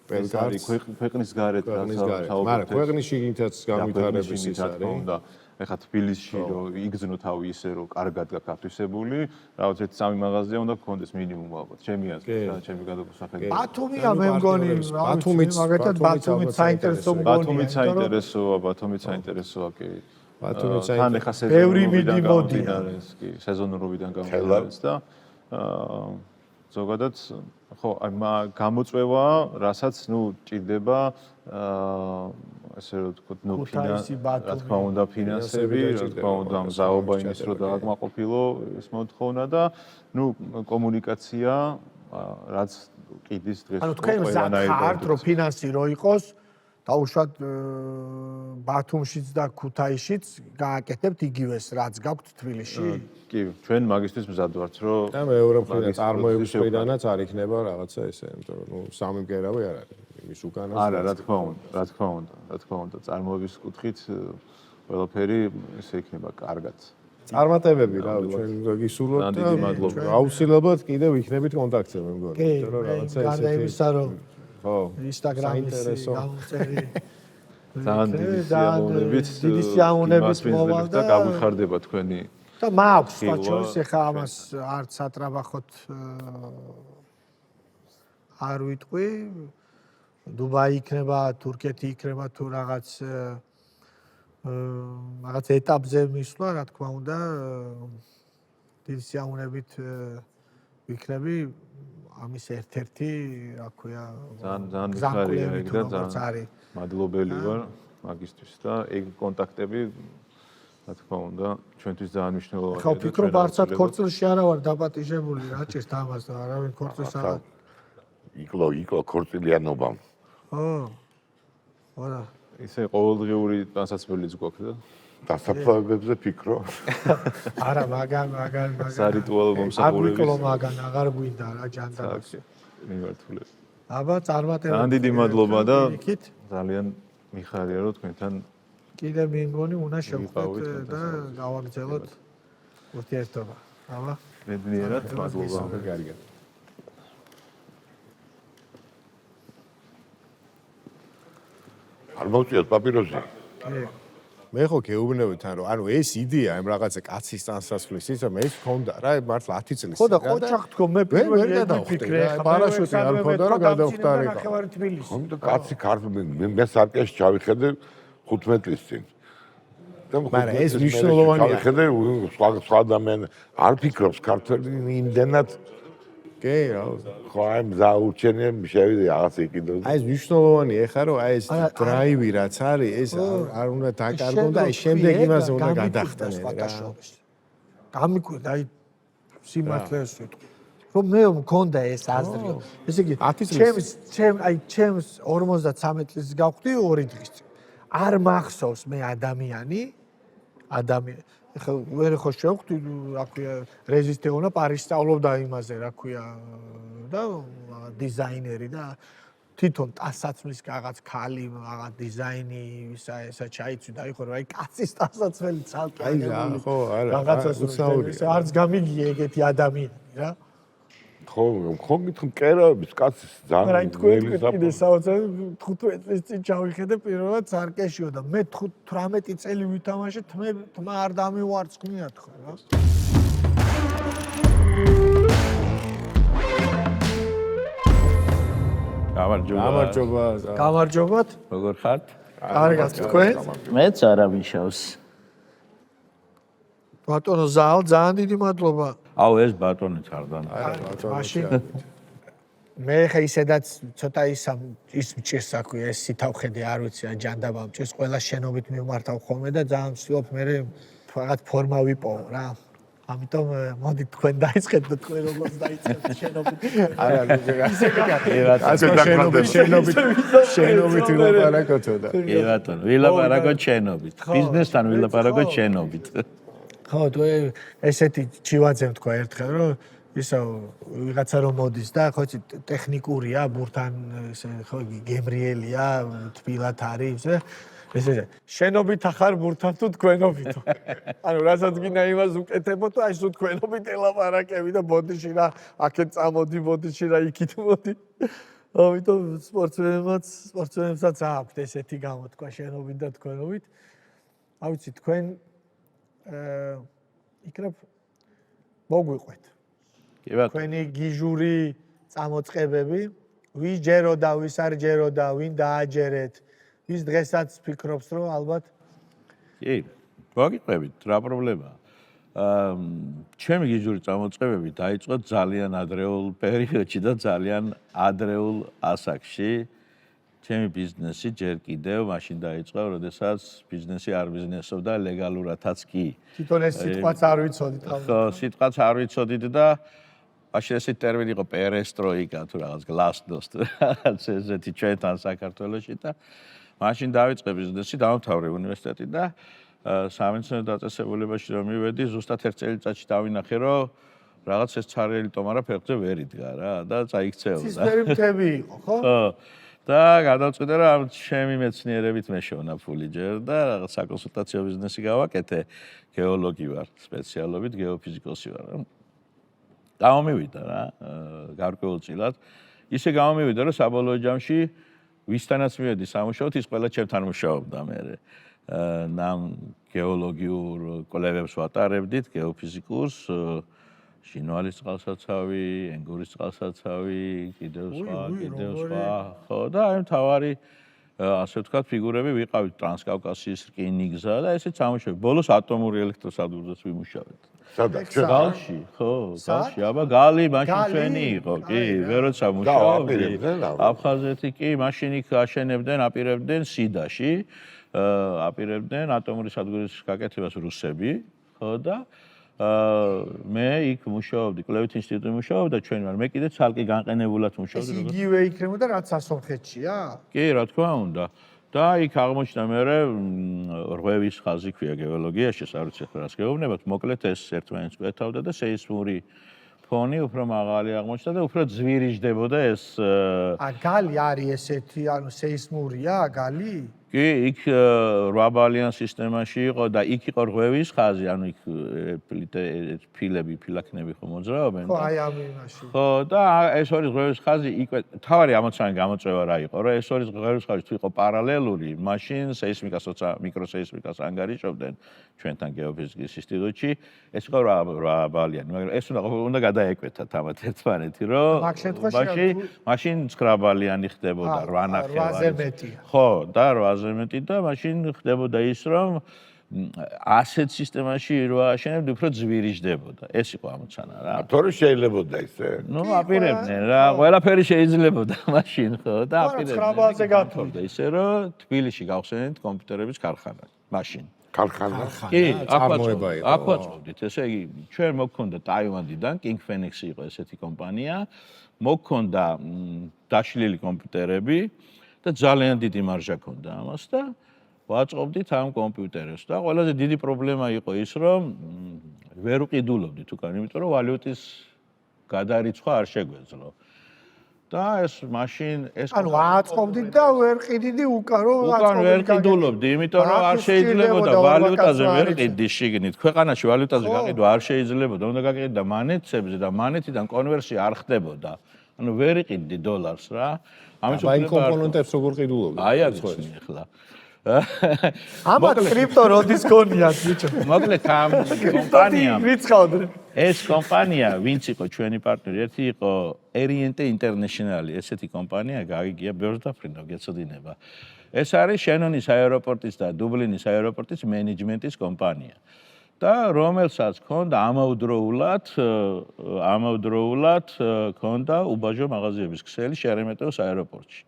პელკარი ქვეყნის გარეთ მაგრამ ქვეყნის შიგნითაც განვითარების ის არის. ეხლა თბილისში რომ იგზნო თავი ისე რომ კარგად გაქვს ათვისებული, რაღაც ერთ 3 მაღაზია უნდა გქონდეს მინიმუმ ალბათ. ჩემი აზრით რა, ჩემი გადაგუსახები. ბათუმია მე მგონი, მაგათაც ბათუმიც საინტერესო მგონია. ბათუმიც საინტერესოა, კი. ბათუმიც თან ეხლა სეზონურობიდან გამომდინარე, კი, სეზონურობიდან გამომდინარე და ზოგადად ხო, აი გამოწვევა, რასაც ნუ ჭირდება ესე რომ ვთქვათ, ნუ რა თქმა უნდა ფინანსები, რა თქმა უნდა მზაობა იმის რომ დააკმაყოფილო ეს მოთხოვნა და ნუ კომუნიკაცია, რაც ყიდის დღეს ანუ თქვენ მზად რომ ფინანსი რო იყოს, დაუშვათ ბათუმშიც და ქუთაისშიც გააკეთებთ იგივეს რაც გაქვთ თბილისში. კი, ჩვენ მაგისტრის მზად ვართ, რომ და მეორე მხრიდან წარმოების მხრიდანაც არ იქნება რაღაცა ესე, იმიტომ რომ ნუ სამი მკერავი არ არის. იმის უკანას. არა, რა თქმა უნდა, წარმოების კუთხით ყველაფერი ესე იქნება კარგად. წარმატებები რა ჩვენ გისურვებთ ძალიან დიდი მადლობა. და აუცილებლად კიდევ იქნებით კონტაქტზე მე მგონი კი, იმიტომ რომ რაღაცა გარდა იმისა, რომ ხო ინსტაგრამის საინტერესო. გამომწერი ძალიან დიდი ძალიან სიამოვნებით დიდი სიამოვნებით იმას მოვალ ვიზრდებით და გაგვიხარდება თქვენი და მაქვს სხვა ხილვა შორის ეხა ამას არც ატრაბახოთ არ ვიტყვი დუბაი იქნება თურქეთი იქნება თუ რაღაც ეტაპზე მისვლა რა თქმა უნდა დიდი სიამოვნებით ვიქნები ამის ერთ-ერთი რა ქვია ძალიან მიხარია ეგ და ძალიან მადლობელი ვარ მაგისთვის და ეგ კონტაქტები რა თქმა უნდა ჩვენთვის ძალიან მნიშვნელოვანია. ხო ფიქრობ არცად ქორწილში არა ვარ დაპატიჟებული რა ჭირს ამას და არავინ ქორწილს არ იკლო ქორწილიანობამ. ხო არა ისე ყოველდღიური განსაცმელიც გვაქვს და დასაფლავებებზე ფიქრო. არა მაგან სარიტუალო მომსახურების აგვიკლო მაგან აღარ გვინდა რა ჯანდაბას მიმართულებით. აბა წარმატებები ძალიან დიდი მადლობა და იქით ძალიან მიხარია რომ თქვენთან კიდე მე მგონი უნდა შევხვდეთ ვიყავით და გავაგრძელოთ ურთიერთობა აბა ბედნიერად მადლობა. კარგად არ მოვწიოთ პაპიროზი. მე ხო გეუბნებით ან რომ ანუ ეს იდეა ამ რაღაცა კაცის ტანსაცმლის ის რომ ეს მქონდა რა მართლა 10 წლის ხო და ყოჩახ თქო მე ვერ გადავხტე რა პარაშუტი არ მქონდა რომ გადავხტარიყო ნახევარი თბილისი ხომ და კაცი მე სარკეში ჩავიხედე 15 წლის წინ. მაგრამ ეს მნიშვნელოვანია. ჩავიხედე სხვა ადამიანი არ ფიქრობს ქართველი იმდენად კი რა ხო აი მზაურჩენია შევიდე რაღაც იყიდო. აი ეს მნიშვნელოვანია ეხა რომ აი ეს დრაივი რაც არის ეს არ უნდა დაკარგონ და აი შემდეგ იმაზე უნდა გადახტენ რა. გამიკვირდა აი სიმართლეს ვიტყვი რომ მე მქონდა ეს აზრი ესე იგი ჩემს 53 წლის გავხდი 2 დღის წინ არ მახსოვს მე ადამიანი ხო ვერ ხო შევხვდი რა ქვია რეზისტეონა პარიზში სწავლობდა იმაზე რა ქვია და დიზაინერი და თვითონ ტანსაცმლის რაღაც ქალი რაღაც დიზაინი ისა ჩაიცვიდა აი ხო რა აი კაცის ტანსაცმელი ცალკე აი რა ხო არა რაღაცას არც გამიგია ეგეთი ადამიანი რა ხო მითხო კერაების კაცის მაგრამ აი თქვენ კიდე ძალიან 15 წლის წინ ჩავიხედე პირველად სარკეშიო და მე 18 წელი ვითამაშე თმა არ დამივარცხნიათ ხო რა გამარჯობათ როგორ ხართ? კარგად თქვენ მეც არავიშავს. ბატონო ზაალ ძალიან დიდი მადლობა აუ ეს ბატონი ხარდან. მაშინ მე ხა ისედაც ცოტა ის მჭირს აქვია ეს სითავხედი არ ვიცი რა ჯანდაბა მჭირს ყველა შენობით მიმართავ ხოლმე და ძალიან ვსვიობ მე რაღაც ფორმა ვიპოვო რა ამიტომ მოდი თქვენ დაიწყეთ და თქვენ როგორც დაიწყეთ შენობით არა შენობით ვილაპარაკოთო და კი ბატონო ვილაპარაკოთ შენობით ბიზნესთან ვილაპარაკოთ შენობით ხო თუ ესეთი ჩივაძემ თქვა ერთხელ რომ ისო ვიღაცა რომ მოდის და ხო იცი ტექნიკურია ბურთან ესე ხო გემრიელია თბილად არის ესე შენობით ახარ ბურთან თუ თქვენობითო ანუ რასაც გინდა იმას უკეთებო თუ აი სულ თქვენობით ელაპარაკები და ბოდიში რა აქეთ წამოდი ბოდიში რა იქით მოდი ამიტომ სპორტსმენებსაც აქვთ ესეთი გამოთქვა შენობით და თქვენობით აი ვიცი თქვენ იქნებ მოგვიყვეთ კი ბატონო თქვენი გიჟური წამოწყებები ვის ჯეროდა ვის არ ჯეროდა ვინ დააჯერეთ ვის დღესაც ფიქრობს რომ ალბათ კი მოგიყვებით რა პრობლემაა ჩემი გიჟური წამოწყებები დაიწყო ძალიან ადრეულ პერიოდში და ძალიან ადრეულ ასაკში ჩემი ბიზნესი ჯერ კიდევ მაშინ დაიწყო, როდესაც ბიზნესი არ ბიზნესობდა ლეგალურადაც კი. თვითონ ეს სიტყვაც არ ვიცოდით. ხო, სიტყვაც არ ვიცოდით და მაშინ ეს ტერმინი იყო პერესტროიკა თუ რაღაც გლასნოსტ, რაღაც ესეთი ჩვენთან საქართველოში და მაშინ დავიწყე ბიზნესი, დავამთავრე უნივერსიტეტი და სამეცნიერო დაწესებულებაში რომ მივედი, ზუსტად 1 წელიწადში დავინახე, რომ რაღაც ეს ცარიელი ტომარა ფეხზე ვერ იდგა რა და წაიქცეოდა. ცისფერი მთები იყო, ხო? ხო. და გადავწყვიტე რომ ამ ჩემი მეცნიერებით მეშოვნა ფული ჯერ და რაღაც საკონსულტაციო ბიზნესი გავაკეთე, გეოლოგი ვარ, სპეციალობით გეოფიზიკოსი ვარ. გამომივიდა რა, გარკვეულწილად. ისე გამომივიდა რომ საბოლოო ჯამში ვისთანაც მივედი სამუშაოდ, ის ყველა ჩემთან მუშაობდა მე. ნამ გეოლოგიურ კვლევებს ვატარებდით, გეოფიზიკურს, ჟინვალის წყალსაცავი, ენგურის წყალსაცავი, კიდევ სხვა. ხო და აი მთავარი ასე ვთქვათ ფიგურები ვიყავით ტრანსკავკასიის რკინიგზა და ესეც სამუშაოები. ბოლოს ატომური ელექტროსადგურზეც ვიმუშავეთ. სადაც? გალში, ხო, გალში. აბა გალი მაშინ ჩვენი იყო, კი, ვეროცა მუშაობდი. აფხაზეთი კი, მაშინ იქ აშენებდნენ, აპირებდნენ სიდაში, აპირებდნენ ატომური სადგურის გაკეთებას რუსები, ხო და მე იქ მუშაობდი, კვლევით ინსტიტუტში მუშაობდა ჩვენ ვარ, მე კიდე ცალკე განყენებულად მუშაობდი. ეს იგივე იქნებოდა რაც სასონხეთშია? კი, რა თქმა უნდა. და იქ აღმოჩნდა მე რღვევის ხაზი ქვია გეოლოგიაში, არ ვიცი ახლა რას გეუბნებათ, მოკლედ ეს ერთმანეთს კვეთავდა და სეისმური ფონი უფრო მაღალი აღმოჩნდა და უფრო ძვირიждდებოდა ეს გალი არის ესეთი, ანუ სეისმურია გალი? კი, იქ 8 ბალიან სისტემაში იყო და იქ იყო რღვევის ხაზი, ანუ იქ ფილები, ფილაქნები ხო მოძრაობენ ხო, აი ამ იმაში. ხო, და ეს ორი რღვევის ხაზი იკვე თავარი ამოცანი გამოწვევა რა იყო, რომ ეს ორი რღვევის ხაზი თუ იყო პარალელური, მაშინ სეისმიკას მიკროსეისმიკას ანგარიშობდნენ ჩვენთან გეოფიზიკის ინსტიტუტში, ეს იყო 8 ბალიანი, მაგრამ ეს უნდა გადაეკვეთათ ამათ ერთმანეთი, რომ მაშინ 9 ბალიანი ხდებოდა 8 ნახევარი. ხო, და 8-ზე მეტი და მაშინ ხდებოდა ის, რომ ასეთ სისტემაში რო აშენებდი, უფრო ძვირიждდებოდა. ეს იყო ამოცანა რა. თორე შეიძლებოდა ისე? ნუ აპირებდნენ რა, ყველაფერი შეიძლებოდა მაშინ, ხო, და აპირებდნენ. 9 ბალზე გათვლიდა. ისე რომ თბილისში გავხსენეთ კომპიუტერების ქარხანა, მაშინ. ქარხანა? კი, წარმოება იყო. აქ ვაწყობდით, ესე იგი, ჩვენ მოგქონდა ტაივანდიდან, King Phoenix იყო ესეთი კომპანია, მოგქონდა დაშლილი კომპიუტერები და ძალიან დიდი მარჟა ქონდა ამას და ვაწყობდით ამ კომპიუტერებს და ყველაზე დიდი პრობლემა იყო ის, რომ ვერ უყიდულობდით უკან, იმიტომ რომ ვალუტის გადარიცხვა არ შეგვეძლო. და ეს მაშინ ეს ანუ აწყობდით და ვერ ყიდიდი უკან რომ უკან ვერ ყიდულობდი, იმიტომ რომ არ შეიძლებოდა ვალუტაზე ვერ ყიდი შიგნით. ქვეყანაში ვალუტაზე გაყიდვა არ შეიძლებოდა, უნდა გაყიდდა მონეტებზე და მონეტიდან კონვერსია არ ხდებოდა. ანუ ვერ იყიდდი დოლარს რა. ამის უკვე კომპონენტებს როგორ ყიდულობდი? აი არის ახლა. ამათ კრიპტო როდის გონიათ ბიჭო? მოკლედ ამ კომპანიამ რიცხავდნენ. ეს კომპანია, ვინც იყო ჩვენი პარტნიორი, ერთი იყო Oriente International, ესეთი კომპანია გაიგია ბევრს დაფრინდა, გეცოდინება. ეს არის შენონის აეროპორტის და დუბლინის აეროპორტის მენეჯმენტის კომპანია. და რომელსაც ქონდა ამავდროულად ქონდა უბაჟო მაღაზიების ქსელი შერემეტოვის აეროპორტში.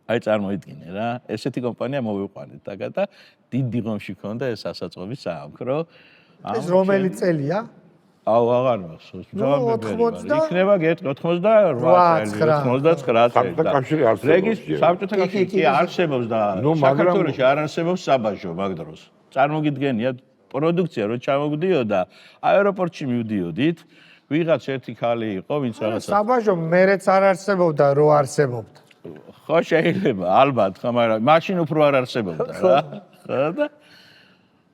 აი წარმოიდგინე რა, ესეთი კომპანია მოვიყვანეთ და დიდი ღომში ქონდა ეს ასაწყობის საამქრო. ეს რომელი წელია? აუ აღარ მახსოვს. იქნება 88 წელი, 99 წელი. საბჭოთა კავშირი არსებობს. საბჭოთა კავშირი კი არსებობს და საქართველოში არ არსებობს საბაჟო მაგ დროს. წარმოგიდგენიათ პროდუქცია რო ჩამოგდიოდა, აეროპორტში მივდიოდით, ვიღაც ერთი ხალი იყო, ვინც რაღაცა საბაჟო მერეც არ არსებობდა, რო არსებობდა. ხო შეიძლება, ალბათ, ხო, მაგრამ მაშინ უფრო არ არსებობდა რა. ხო და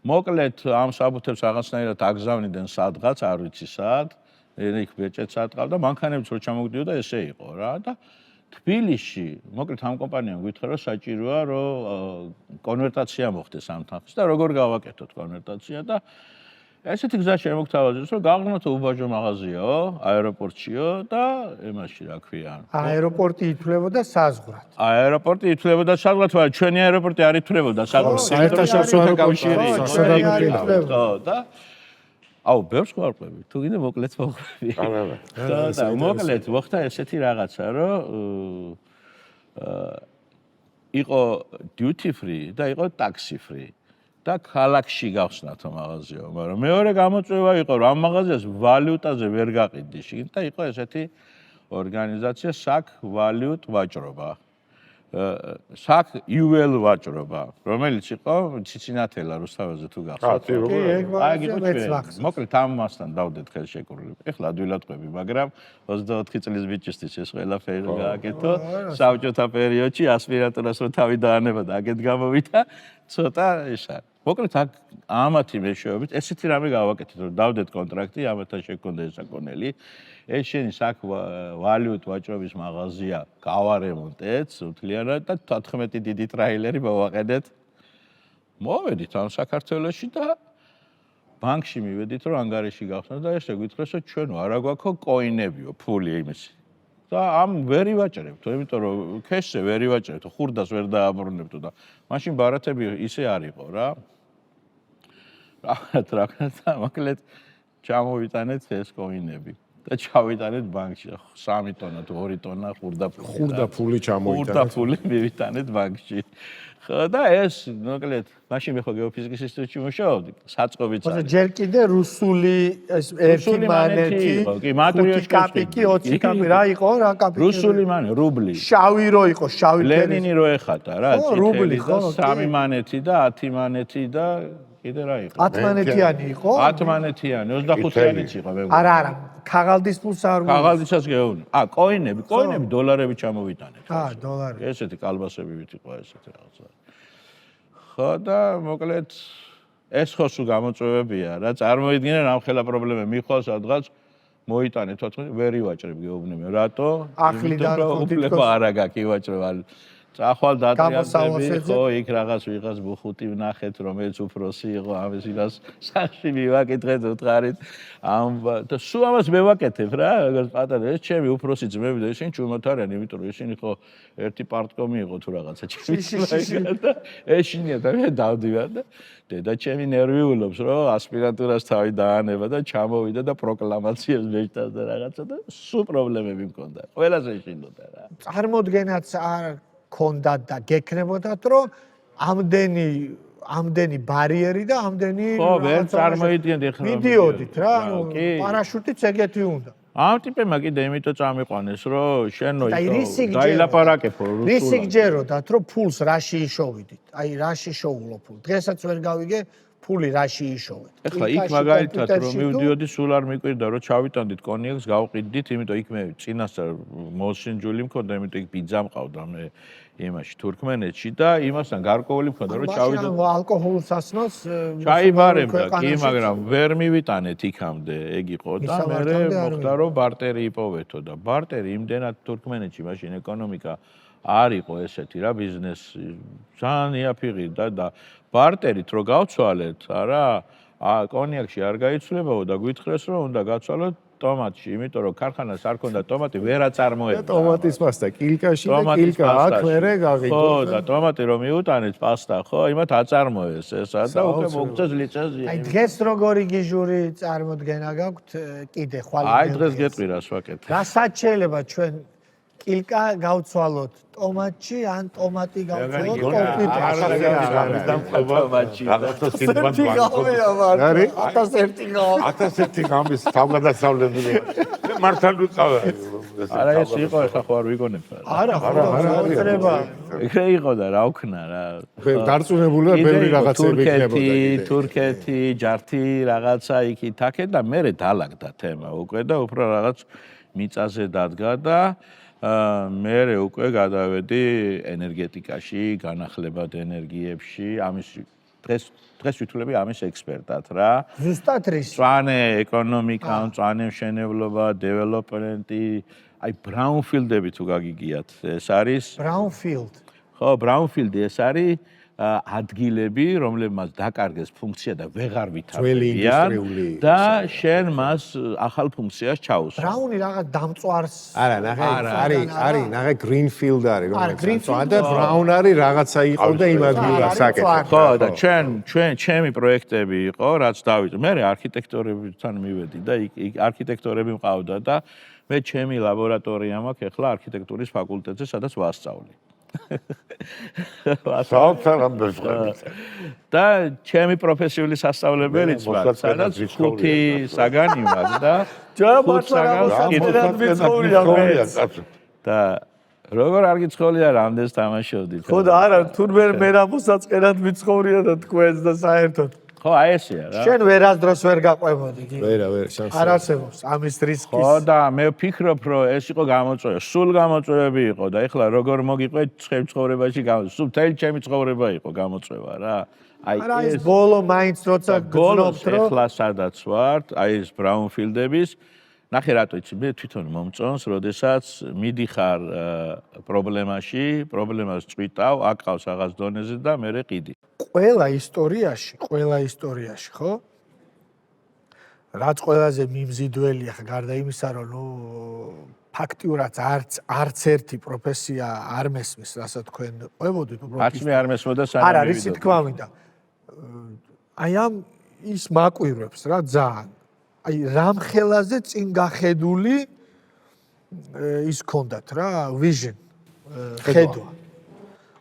მოკლედ ამ საბუთებს რაღაცნაირად აგზავნიდნენ სადღაც, არ ვიცი სად, იქ ბეჭედს ატყავდა, მანქანებიც რო ჩამოგდიოდა, ესე იყო რა და თბილისში, მოკლედ ამ კომპანიამ გითხრა, რომ საჭიროა, რომ კონვერტაცია მოხდეს ამ თანხის და როგორ გავაკეთოთ კონვერტაცია და ესეთი გზა შემოგთავაზეს, რომ გააღნოთ უბაჟო მაღაზიაო, აეროპორტშიო და იმაში რა ქვია. აეროპორტი ითვლებოდა საზღვრად. აეროპორტი ითვლებოდა საზღვრად, მაგრამ ჩვენი აეროპორტი არ ითვლებოდა საზღვრად. საერთაშორისო კავშირი ხო და აუ, ბევრს გვარკვევი, თუ კიდე მოკლედ მოყვები. და მოკლედ მოხდა ესეთი რაღაცა, რომ იყო duty free და იყო taxi free. და ქალაქში გავხსნათ მაღაზიაო, მაგრამ მეორე გამოწვევა იყო, რომ ამ მაღაზიას ვალუტაზე ვერ გაყიდდი შიგნით და იყო ესეთი ორგანიზაცია SAC ვალუტ ვაჭრობა. საქ იუელ ვაჭრობა, რომელიც იყო ციცინათელა რუსთავაზე თუ გახსოვთ. აი გიყურეთ. მოკლედ ამასთან დავდეთ ხელშეკრულება. ეხლა ადვილად ყვები, მაგრამ 24 წლის ბიჭისთვის ეს ყველაფერი გააკეთო. საბჭოთა პერიოდში ასპირანტურას რო თავი დაანება და აქეთ გამოვიდა, ცოტა ისა. მოკლედ აქ ამათი მეშვეობით ესეთი რამე გავაკეთეთ, რომ დავდეთ კონტრაქტი, ამათთან შექონდა ესაკონელი. ეს შენი საქ ვალიუტ ვაჭრობის მაღაზია გავარემონტეთ, სულთლიანად და 14 დიდი ტრაილერი მოვაყენეთ. მოვედით ამ საქართველოში და ბანკში მივედით, რომ ანგარიში გავხსნათ და ესე გითხრეს, რომ ჩვენ არა გვაქვს კოინებიო, ფული იმისი. და ამ ვერი ვაჭრებთ, იმიტომ რომ ქეშზე ვერი ვაჭრებთ, ხურდას ვერ დააბრუნებთ და მაშინ ბარათები ისე არ იყო რა. რა მოკლედ ჩამოვიტანეთ ეს კოინები. და ჩავიტანეთ ბანკში 3 ტონა თუ 2 ტონა ხურდაფული ჩამოიტანეთ. ხურდაფული მივიტანეთ ბანკში. ხო და ეს მოკლედ მაშინ მე ხო გეოფიზიკის ინსტიტუტში მუშაობდი, საწყობიც არის. ჯერ კიდე რუსული ეს ერთი მანეთი, კი, მატრიოშკა კაპიკი, 20 კაპი რა იყო, რა კაპიკი? რუსული მანეთი, რუბლი. შავი რო იყო, შავი ფერი. ლენინი რო ეხატა რა, რუბლი, წითელი და 3 მანეთი და 10 მანეთი და კიდე რა იყო? 10 მანეთიანი იყო? 10 მანეთიანი, 25-იანიც იყო მე. არა, ქაღალდის ფულს არ უნდა. ქაღალდისაც გეუბნი. კოინები დოლარები ჩამოვიტანეთ. დოლარი. ესეთი კალბასები ვით იყო ესეთი რაღაცა. ხო და მოკლედ ეს ხო სულ გამოწვევებია რა, წარმოიდგინე რამხელა პრობლემა მიხვალ სადღაც მოიტანე 14 ვერი ვაჭრებ გეუბნი მე. რატო? ახლიდან უფლება არა გაქვს ივაჭრება. წახვალ დატრიალდები, ხო, იქ რაღაც ვიღაც ბუხუტი ვნახეთ, რომელიც უფროსი იყო, ამის ვიღაც სახში მივაკითხეთ, უთხარით. და სულ ამას მევაკეთებ რა, როგორც პატარა, ეს ჩემი უფროსი ძმები და ისინი ჩუმად არიან, იმიტომ რომ ისინი ხო ერთი პარტკომი იყო თუ რაღაცა ჩემი და ეშინია და მე დავდივარ და დედა ჩემი ნერვიულობს, რომ ასპირანტურას თავი დაანება და ჩამოვიდა და პროკლამაციებს მეჭდას და რაღაცა და სულ პრობლემები მქონდა. ყველაზე ეშინოდა რა. წარმოდგენაც არ ქონდათ და გექნებოდათ, რომ ამდენი ბარიერი და ამდენი ხო, ვერ წარმოიდგენდი ახლა. მიდიოდით რა, პარაშუტიც ეგეთი უნდა. ამ ტიპებმა კიდე იმიტომ წამიყვანეს, რომ შენო ისო დაილაპარაკებო რუსულად. რისი გჯეროდათ, რომ ფულს რაში იშოვიდით? აი, რაში შოულო ფული? დღესაც ვერ გავიგე ფული რაში იშოვეთ. ეხლა იქ მაგალითად რომ მივდიოდი, სულ არ მიკვირდა, რომ ჩავიტანდით კონიაკს, გავყიდდით, იმიტომ იქ მე წინასწარ მოსინჯული მქონდა, იმიტომ იქ ბიძა მყავდა მე იმაში თურქმენეთში და იმასთან გარკვეული მქონდა, რომ ჩავიდო. ალკოჰოლურ სასმელს ჩაიბარებდა კი, მაგრამ ვერ მივიტანეთ იქამდე, ეგ იყო და მე მოხდა რომ ბარტერი იპოვეთო და ბარტერი იმდენად თურქმენეთში მაშინ ეკონომიკა არ იყო ესეთი რა ბიზნესი ძალიან იაფიღი და ბარტერით რო გავცვალეთ, არა, კონიაკში არ გაიცვლებაო და გვითხრეს რომ უნდა გავცვალოთ ტომატში, იმიტომ რომ ქარხანას არ ქონდა ტომატი, ვერ აწარმოებდა. ტომატის პასტა კილკაში და კილკა აქ მერე გაღიდო. ხო, და ტომატი რომ მიუტანეთ პასტა, ხო, იმათ აწარმოეს ესა და უკვე მოგწეს ლიწაზია. აი დღეს როგორი გიჟური წარმოდგენა გაქვთ კიდე ხვალ. აი დღეს გეტყვი რას ვაკეთებ. რასაც შეიძლება ჩვენ კილკა გავცვალოთ ტომატში ან ტომატი გავცვალოთ კომპიუტერში. რაღაცა სიტყვად არის 1001 გავი. 1001 გამის თავგადასავლებული. მართალ ვიყავ. არა ეს იყო ახლა ხო არ ვიგონებ. არა, შეიძლება. ეგრე იყო და რა ვქნა რა. დარწმუნებულია ბევრი რაღაცები იქნებოდა. თურქეთი, ჯართი რაღაცა იქით აქეთ და მე დაალაგდა თემა უკვე და უფრო რაღაც მიწაზე დადგა და მე უკვე გადავედი ენერგეტიკაში, განახლებად ენერგიებში, ამის დღეს ვითვლები ამის ექსპერტად რა. ზუსტად რის? მწვანე ეკონომიკა, მწვანე მშენებლობა, დეველოპმენტი, აი ბრაუნფილდები თუ გაგიგიათ, ეს არის ბრაუნფილდ. ხო, ბრაუნფილდი ეს არის ადგილები, რომლებმაც დაკარგეს ფუნქცია და ვეღარ ვითარდებიან და შენ მას ახალ ფუნქციას ჩაუსვა. ბრაუნი რაღაც დამწვარს. არა, არის, ნახე გრინფილდ არის, რომელიც და ბრაუნ არის რაღაცა იყო და იმ ადგილას აკეთებს. ხო, და ჩემი პროექტები იყო, რაც დავიწყე. მე არქიტექტორებთან მივედი და იქ არქიტექტორები მყავდა და მე ჩემი ლაბორატორია მაქვს ახლა არქიტექტურის ფაკულტეტზე, სადაც ვასწავლი. და ჩემი პროფესიული სასწავლებელიც ვარ, სადაც 5 საგანი მაქვს და 5 საგანს კიდევ და როგორ არ გიცხოვლია რამდენს თამაშობდით? ხო და არა, თურმე მე რა მოსაწყენად მიცხოვრია და თქვენს და საერთოდ. ხო, აი ესეა რა. შენ ვერასდროს ვერ გაყვებოდი. ვერა შანსი არ არსებობს ამის რისკის. ხო და მე ვფიქრობ, რომ ეს იყო გამოწვევა, სულ გამოწვევები იყო და ეხლა როგორ მოგიყვეთ ჩემ ცხოვრებაში, სულ მთელი ჩემი ცხოვრება იყო გამოწვევა რა. არა ეს ბოლო მაინც როცა გძნობთ რომ ეხლა სადაც ვართ, აი ეს ბრაუნფილდების ნახე რატო იცი, მე თვითონ მომწონს, როდესაც მიდიხარ პრობლემაში, პრობლემას წვიტავ, აკავს რაღაც დონეზე და მე ყიდი. ყველა ისტორიაში, ხო? რაც ყველაზე მიმზიდველია, გარდა იმისა, რომ ნუ ფაქტიურად არც ერთი პროფესია არ მესმის, რასაც თქვენ ყვებოდით უბრალოდ. არც მე არ მესმოდა სანამ არა, რისი თქმა მინდა. აი ამ ის მაკვირვებს რა ძალიან. აი რამხელაზე წინ გახედული ის ქონდათ რა, vision, ხედვა.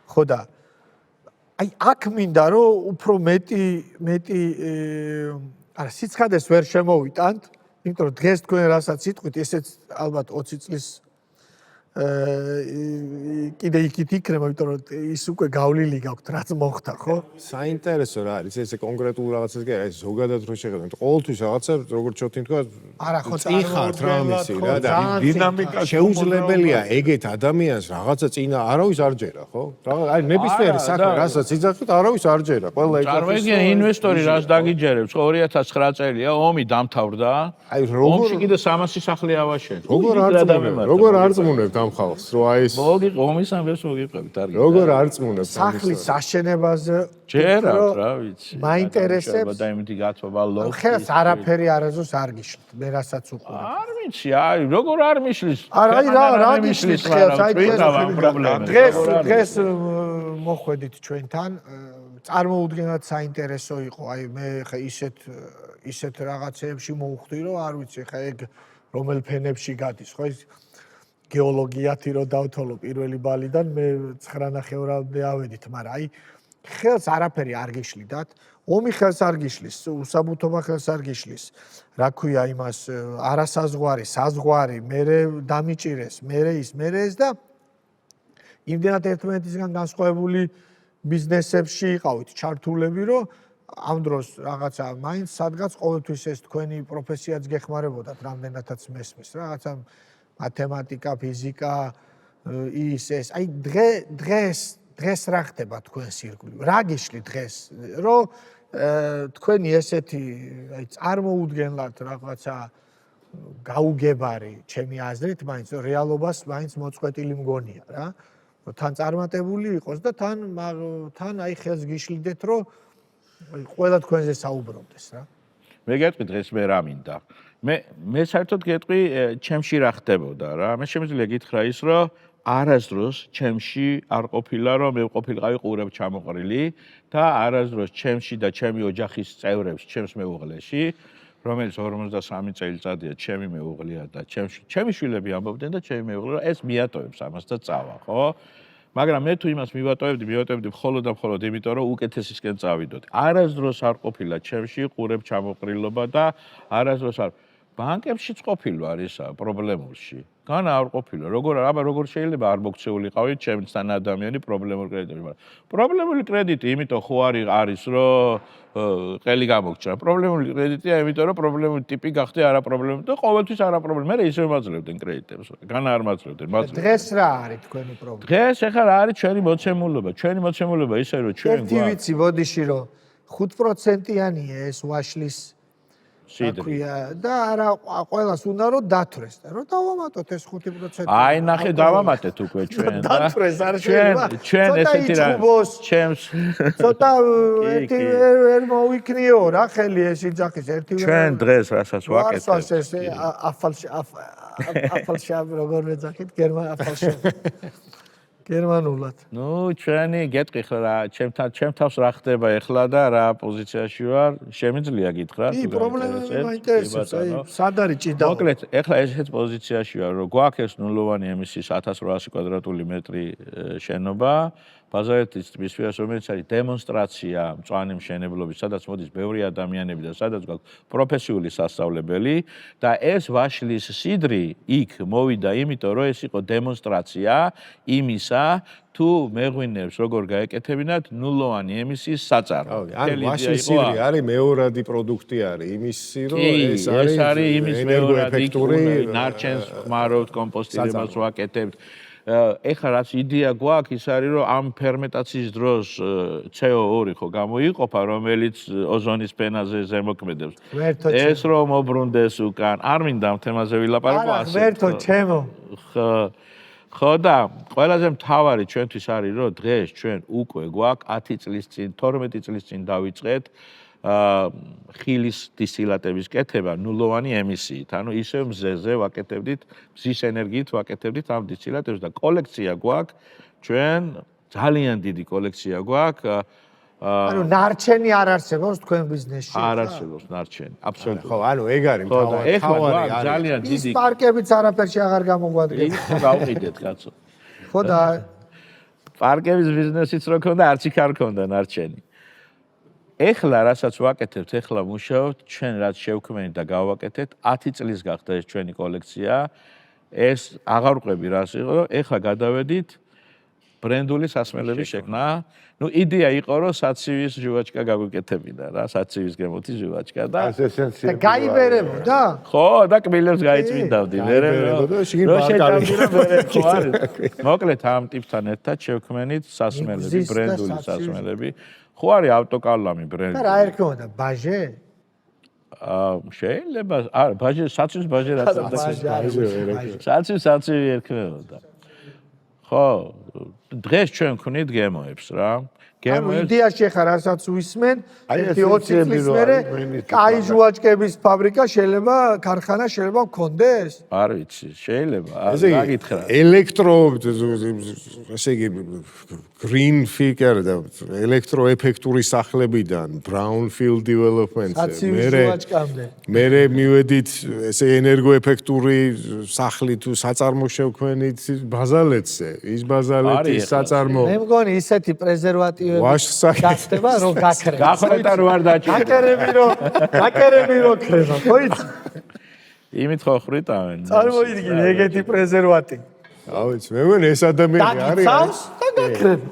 ხო და აი აქ მინდა რომ უფრო მეტი არა სიცხადეს ვერ შემოვიტანთ, იმიტომ რომ დღეს თქვენ რასაც იტყვით, ესეც ალბათ 20 წლის კიდე იქით იქნება, იმიტომ რომ ის უკვე გავლილი გაქვთ, რაც მოხდა, ხო? საინტერესო რა არის ესე კონკრეტულ რაღაცას კი არა, ეს ზოგადად რო შეხედოთ, ყოველთვის რაღაცა როგორც ჩოთინ თქვა, არა ხო წინ ხართ რა მისი რა და დინამიკა შეუძლებელია ეგეთ ადამიანს რაღაცა წინა არავის არ ჯერა, ხო? აი ნებისმიერი საქმე, რასაც იძახით, არავის არ ჯერა, ყველა ეკითხებს. წარმოიდგინე ინვესტორი რას დაგიჯერებს, 2009 წელია ომი დამთავრდა. აი როგორ ომში კიდე 300 სახლი ავაშენე. როგორ არწმუნებთ ამ ხალხს, რომ აი ეს ომის ამბებს მოგიყვებით, არ გიყვებით. როგორ არწმუნებთ სახლის აშენებაზე ჯერავთ რა ვიცი. მაინტერესებს და იმითი გათვობა ლოქი. ხელს არაფერი არაზოს არ გიშლით, მე რასაც უყურებ. არ ვიცი, აი როგორ არ მიშლის. არა, აი რა გიშლით ხელს, აი დღეს მოხვედით ჩვენთან, წარმოუდგენლად საინტერესო იყო, აი მე ხა ისეთ რაღაცეებში მოვხვდი, რომ არ ვიცი, ხა ეგ რომელ ფენებში გადის, ხო ის გეოლოგიათი რო დავთვალო პირველი ბალიდან, მე 9:30-მდე ავედით, მაგრამ აი ხელს არაფერი არ გიშლიდათ, ომი ხელს არ გიშლის, უსაბუთობა ხელს არ გიშლის. რა ქვია იმას, არასაზღვარი, საზღვარი, მერე დამიჭირეს, მერე ეს და იმდენად ერთმანეთისგან განსხვავებული ბიზნესებში იყავით ჩართულები, რომ ამ დროს რაღაცა მაინც სადღაც ყოველთვის ეს თქვენი პროფესიაც გეხმარებოდათ, რამდენადაც მესმის, რაღაცა მათემატიკა, ფიზიკა, ეს. აი დღეს რა ხდება თქვენს ირგვლივ? რა გიშლით დღეს? რომ თქვენი ესეთი აი წარმოუდგენლად რაღაცა გაუგებარი, ჩემი აზრით, მაინც რეალობას მაინც მოწყვეტილი მგონია რა. თან წარმატებული იყოს და თან აი ხელს გიშლიდეთ, რომ ყველა თქვენზე საუბრობდეს რა. მე გეტყვი დღეს მე რა მინდა. მე საერთოდ გეტყვი ჩემში რა ხდებოდა რა. მე შემიძლია გითხრა ის, რომ არასდროს ჩემში არ ყოფილა, რომ მე ყოფილიყავი ყურებ ჩამოყრილი და არასდროს ჩემში და ჩემი ოჯახის წევრებს, ჩემს მეუღლეში, რომელიც 53 წელიწადია ჩემი მეუღლეა და ჩემი შვილები ამბობდნენ და ჩემი მეუღლე რომ ეს მიატოვებს ამას და წავა, ხო? მაგრამ მე თუ იმას მივატოვებდი მხოლოდ და მხოლოდ იმიტომ, რომ უკეთესისკენ წავიდოდი. არასდროს არ ყოფილა ჩემში ყურებ ჩამოყრილობა და არასდროს არ ბანკებშიც ყოფილვარ ისა პრობლემულში. განა არ ყოფილა. როგორ შეიძლება არ მოგცეულიყავი ჩემთან ადამიანი პრობლემურ კრედიტებში, მაგრამ პრობლემული კრედიტი იმიტომ ხო არის, რომ ყელი გამოგჭრა. პრობლემული კრედიტია, იმიტომ რომ პრობლემული ტიპი გახდე არა პრობლემური და ყოველთვის არა პრობლემა. მე ისევ მაძლევდნენ კრედიტებს. განა არ მაძლევდნენ. დღეს რა არის თქვენი პრობლემა? დღეს ახლა რა არის ჩვენი მოცემულობა? ჩვენი მოცემულობა ისე რომ ჩვენ ერთი ვიცი ბოდიში რომ 5%-იანია ეს ვაშლის სიდრი. და არა ყველას უნდა რომ დათვრეს და რომ დავამატოთ ეს 5%. აი ნახე დავამატეთ უკვე ჩვენ და დათვრეს არ შეიძლება. ჩვენ ესეთი რა ჩემს ცოტა ვერ მოვიქნიო რა ხელი ეს იძახის ერთი ჩვენ დღეს რასაც ვაკეთებთ ეს აფალშა როგორ მეძახით გერმანულად. ნუ ჩვენი გეტყვი რა ჩემ თავს რა ხდება ახლა და რა პოზიციაში ვარ შემიძლია გითხრა კი პრობლემები მაინტერესებს აი სად არის ჭიდა მოკლედ ახლა ესეთ პოზიციაში ვარ რომ გვაქვს ეს ნულოვანი ემისიის 1800 კვადრატული მეტრი შენობა ბაზალეთის ტბის პირას, რომელიც არის დემონსტრაცია მწვანე მშენებლობის, სადაც მოდის ბევრი ადამიანები და სადაც გვაქვს პროფესიული სასწავლებელი და ეს ვაშლის სიდრი იქ მოვიდა, იმიტომ რომ ეს იყო დემონსტრაცია იმისა, თუ მეღვინეებს როგორ გაეკეთებინათ ნულოვანი ემისიის საწარმო. ანუ ვაშლის სიდრი არის მეორადი პროდუქტი არის იმისი, რომ ეს არის იმის მეორადი ნარჩენს ხმარობთ, კომპოსტირებას ვაკეთებთ. ეხლა რაც იდეა გვაქვს, ის არის რომ ამ ფერმენტაციის დროს CO2 ხო გამოიყოფა, რომელიც ოზონის ფენაზე ზემოქმედებს. ეს რომ მობრუნდეს უკან, არ მინდა ამ თემაზე ვილაპარაკო ასე. ვერთო ჩემო. ხო და ყველაზე მთავარი ჩვენთვის არის რომ დღეს ჩვენ უკვე გვაქვს 10 წლის წინ 12 წლის წინ დავიწყეთ ხილის დისტილატების კეთება ნულოვანი ემისიით. ანუ ისევ მზეზე ვაკეთებდით, მზის ენერგიით ვაკეთებდით ამ დისტილატებს და კოლექცია გვაქვს ჩვენ ძალიან დიდი კოლექცია გვაქვს. ანუ ნარჩენი არ არსებობს თქვენ ბიზნესში? არ არსებობს ნარჩენი, აბსოლუტურად. ხო, ანუ ეგ არის მთავარი ძალიან დიდი. ის პარკებიც არაფერში აღარ გამოგვადგენ. ხო გავყიდეთ კაცო. ხო და პარკების ბიზნესიც რო ქონდა, არც იქ არ ქონდა ნარჩენი. ეხლა რასაც ვაკეთებთ, ეხლა მუშაობთ, ჩვენ რაც შევქმნით და გავაკეთეთ, 10 წლის გახდა ეს ჩვენი კოლექცია. ეს აღარ ვყვები რას იყო, ეხლა გადავედით ბრენდული სასმელების შექმნა. ნუ იდეა იყო, რომ საცივის ჟუვაჩკა გაგვიკეთებინა რა, საცივის გემოთი ჟუვაჩკა და და გაიბერებოდა? ხო, და კბილებს გაიწმინდავდი. მოკლედ ამ ტიპთან ერთად შევქმნით სასმელები, ბრენდული სასმელები. ხო არის ავტოკალამი ბრენდი. და რა ერქმოდა, ბაჟე? შეიძლება, არა, ბაჟე, საცივს ბაჟე რა თქმა საცივი ერქმეოდა. ხო, დღეს ჩვენ ვქნით გემოებს რა. ანუ იდეაში ხარ, რასაც ვისმენ, 20 წლის მერე კაი ჟუვაჩკების ფაბრიკა შეიძლება, ქარხანა შეიძლება მქონდეს? არ ვიცი, შეიძლება, გაგითხრა. ელექტრო, ესე იგი, green figure და ელექტროეფექტური სახლებიდან brownfield development-ზე მე მივედით ესე ენერგოეფექტური სახლი თუ საწარმო შევქმნით ბაზალეთზე. ის ბაზალეთის საწარმო მე მგონი ისეთი პრეზერვატივები გახდება, რომ გაქრება. გახვრეტა რო არ დაჭირდება. გაკერები რო ქრება, ხო იცი? იმით ხო ხრიტავენ. წარმოიდგინე ეგეთი პრეზერვატივი. ავიც მე მგონი ეს ადამიანი არის და გაქრება.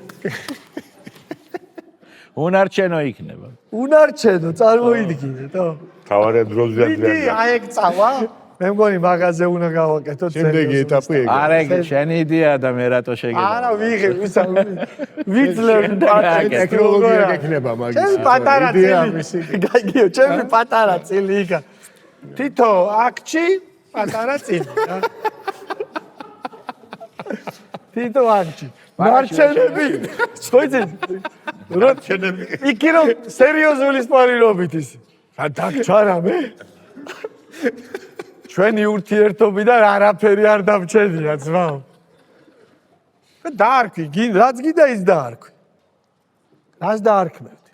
უნარჩენო იქნება. უნარჩენო, წარმოიდგინე, თო. თავარია დროზე იდი აი ეგ წავა. მე მგონი მაღაზე უნდა გავაკეთოთ შემდეგი ეტაპი ეგ. არა ეგ შენი იდეა და მე რატო შეგედა. არა ვიღე, ვიძლევ ტექნოლოგია გექნება მაგის. ჩემი პატარა წილი. გაიგიო, ჩემი პატარა წილი იქა. თითო აქჩი პატარა წილი რა. თითო აქჩი. მარჩენები. ხოიცი. მარჩენები. იქი რომ სერიოზული სპარილობით ის. რა დაგჭარა მე? ჩვენი ურთიერთობიდან არაფერი არ დამჩენია ძმაო. დაარქვი, რაც გინდა ის დაარქვი. რას დაარქმევდი?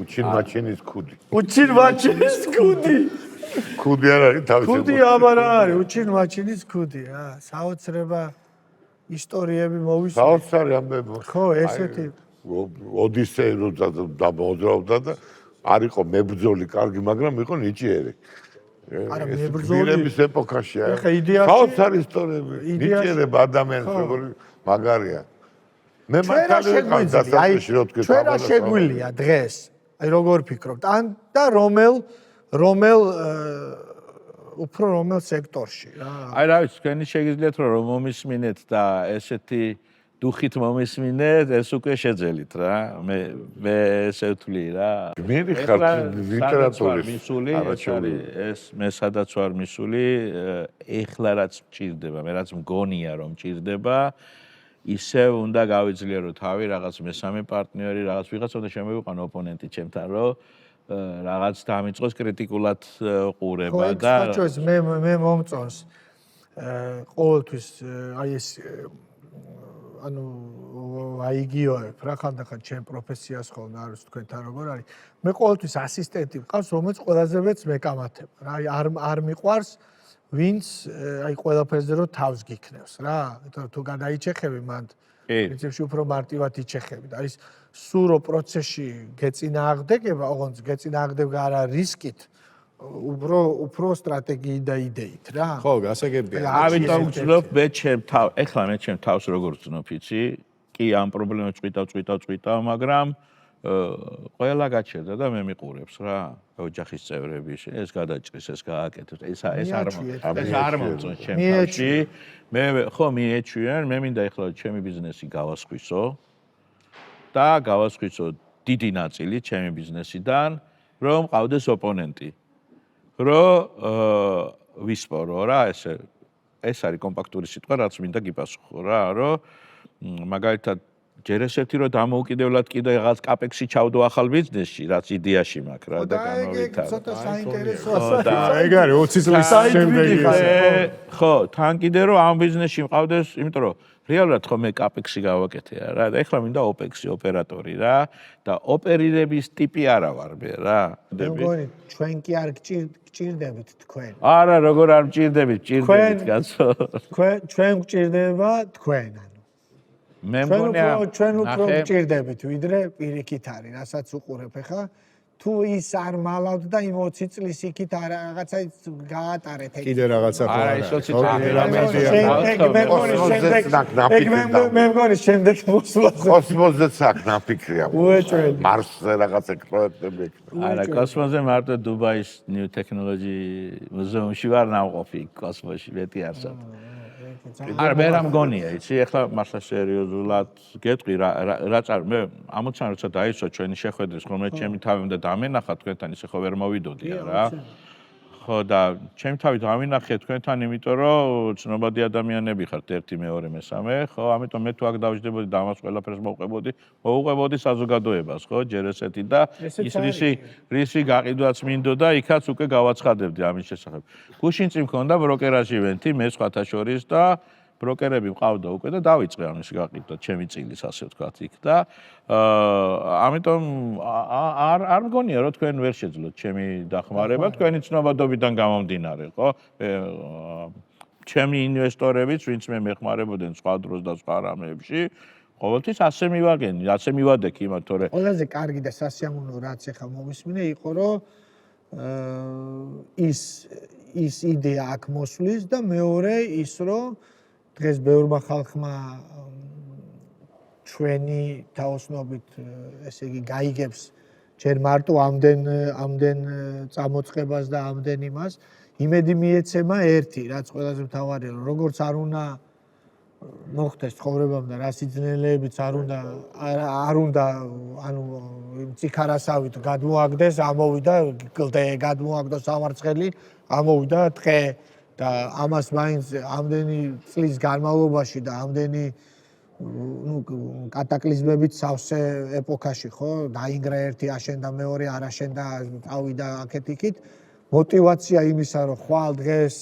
უჩინ მაჩინის ქუდი. უჩინ მაჩინის ქუდი. ქუდი არ არის თავის. ქუდი აბარ არის, უჩინ მაჩინის ქუდი რა. საოცრება ისტორიები მოვისმენთ. საოცარი ამბები. ხო, ესეთი ოდისეი რო დამოძრავდა და არ იყო მებრძოლი კარგი, მაგრამ იყო ნიჭიერი. არა, მებრძოლი მის ეპოქაშია. ეხა იდეაში საოცარი ისტორიები. ნიჭიერება ადამიანს როგორი მაგარია. მე მართალი ვიყავ დასაწყისში რო თქვი. ჩვენ რა შეგვილია დღეს? აი როგორ ფიქრობთ? ან და რომელ სექტორში რა? აი რა ვიცი, თქვენი შეგიძლიათ რომ მომისმინეთ და ესეთი დუხით მომისმინეთ, ეს უკვე შეძელით რა. მე ესე ვთვლი რა. გმირი ხარ ლიტერატურის მისული, ეს მე სადაც ვარ მისული, ეხლა რაც მჭირდება, მე რაც მგონია რომ მჭირდება, ისევ უნდა გავიძლიერო თავი რაღაც მესამე პარტნიორი, რაღაც ვიღაც უნდა შემოვიყვანო ოპონენტი ჩემთან, რომ რაღაც დამიწყოს კრიტიკულად ყურება და მე მომწონს ყოველთვის აი ეს ანუ აიგიოებ რა ხანდახან ჩემ პროფესიას ხოლმე არის თქვენთან როგორ არის მე ყოველთვის ასისტენტი მყავს რომელიც ყველაზე მეც მეკამათება რა არ მიყვარს ვინც აი ყველაფერზე რომ თავს გიქნევს რა. იმიტომ თუ გადაიჩეხები მანდ პრინციპში უფრო მარტივად იჩეხები და ის სურო პროცესში გეწინააღმდეგება, ოღონდ გეწინააღმდება არა რისკით, უფრო სტრატეგიით და იდეით რა. ხო, გასაგებია. ამიტომ ვცნობ ეხლა მე ჩემ თავს როგორ ვცნობ, იცი? კი ამ პრობლემებს წვითავ, მაგრამ ყველა გაჩერდა და მე მიყურებს რა. ოჯახის წევრები ეს გადაჭრის, ეს გააკეთებს. ეს არ მომწონს ჩემ თავში. მე ხო მიეჩვიან, მე მინდა ეხლა ჩემი ბიზნესი გავასხვისო და გავასხვისო დიდი ნაწილი ჩემი ბიზნესიდან, რომ მყავდეს ოპონენტი. რომ ვისპორო რა, ეს არის კომპაქტური სიტყვა, რაც მინდა გიპასუხო რა, რომ მაგალითად ჯერ ესეთი რომ დამოუკიდებლად კიდე რაღაც კაპექსი ჩავდო ახალ ბიზნესში, რაც იდეაში მაქვს რა და განვითარო. ცოტა საინტერესოა. ეგ არის 20 წლის შემდეგი. ხო, თან კიდე რომ ამ ბიზნესში მყავდეს, იმიტომ რომ რეალურად ხო მე კაპექსი გავაკეთეა რა და ეხლა მინდა ოპექსი ოპერატორი რა და ოპერირების ტიპი არა ვარ მე რა. მეგონი ჩვენ კი არ გჭირდებით თქვენ. არა, როგორ არ მჭირდებით, ჭირდებით კაცო. ჩვენ გჭირდება თქვენ ანუ. მე მგონია ჩვენ უფრო გჭირდებით ვიდრე პირიქით არის, რასაც უყურებ ახლა. თუ ის არ მალავთ და იმ 20 წლის იქით რაღაცა გაატარეთ ეგ. კიდე რაღაცა ხო არა, ის 20 მე მგონი შემდეგ მოსვლაზე. კოსმოსზეც აქ ნაფიქრია. უეჭველი. მარსზე რაღაცა პროექტები. არა, კოსმოსზე მარტო დუბაის New Technology მუზეუმში ვარ ნავყოფი კოსმოსში, მეტი არსად. არა, მე რა მგონია, იცი, ეხლა მართლა სერიოზულად გეტყვი რა მე ამოცან როცა დაისვა ჩვენი შეხვედრის, ხოლმე ჩემი თავი უნდა დამენახა თქვენთან, ისე ხო ვერ მოვიდოდია რა. ხო და ჩემი თავი დავინახე თქვენთან, იმიტომ რომ ცნობადი ადამიანები ხართ ერთი, მეორე, მესამე, ხო, ამიტომ მე თუ აქ დავждდებოდი და ამას ყველაფერს მოვუყვებოდი საზოგადოებას, ხო, ჯერ ესეთი და ის რისი გაყიდვაც მინდოდა, იქაც უკვე გავაცხადებდი ამის შესახებ. გუშინწი მქონდა ბროკერაჟი ივენთი, მე სხვათა შორის და ბროკერები მყავდა უკვე და დავიწყე ამის გაყიდვა, ჩემი წილის ასე ვთქვათ იქ და ამიტომ არ მგონია რომ თქვენ ვერ შეძლოთ ჩემი დახმარება, თქვენი ცნობადობიდან გამომდინარე, ხო? ჩემი ინვესტორებიც, ვინც მე მეხმარებოდნენ სხვა დროს და სხვა რამეებში, ყოველთვის ასე მივადექი იმათ, თორე ყველაზე კარგი და სასიამოვნო რაც ახლა მომისმინე იყო რომ ის იდეა აქ მოსვლის და მეორე ის რომ დღეს ბევრმა ხალხმა ჩვენი თაოსნობით ესე იგი გაიგებს ჯერ მარტო ამდენ წამოწყებას და ამდენ იმას იმედი მიეცემა ერთი რაც ყველაზე მთავარია რომ როგორც არ უნდა მოხდეს ცხოვრებამ და რა სიძნელეებიც არ უნდა ანუ ციხარასავით გადმოაგდეს ამოვიდა კლდე გადმოაგდო სამარცხელი ამოვიდა ტყე და ამას მაინც ამდენი წლის განმავლობაში და ამდენი კატაკლიზმებით სავსე ეპოქაში ხო დაინგრა ერთი აშენდა მეორე არ აშენდა წავიდა აქეთ-იქით мотивация იმისა რომ ხვალ დღეს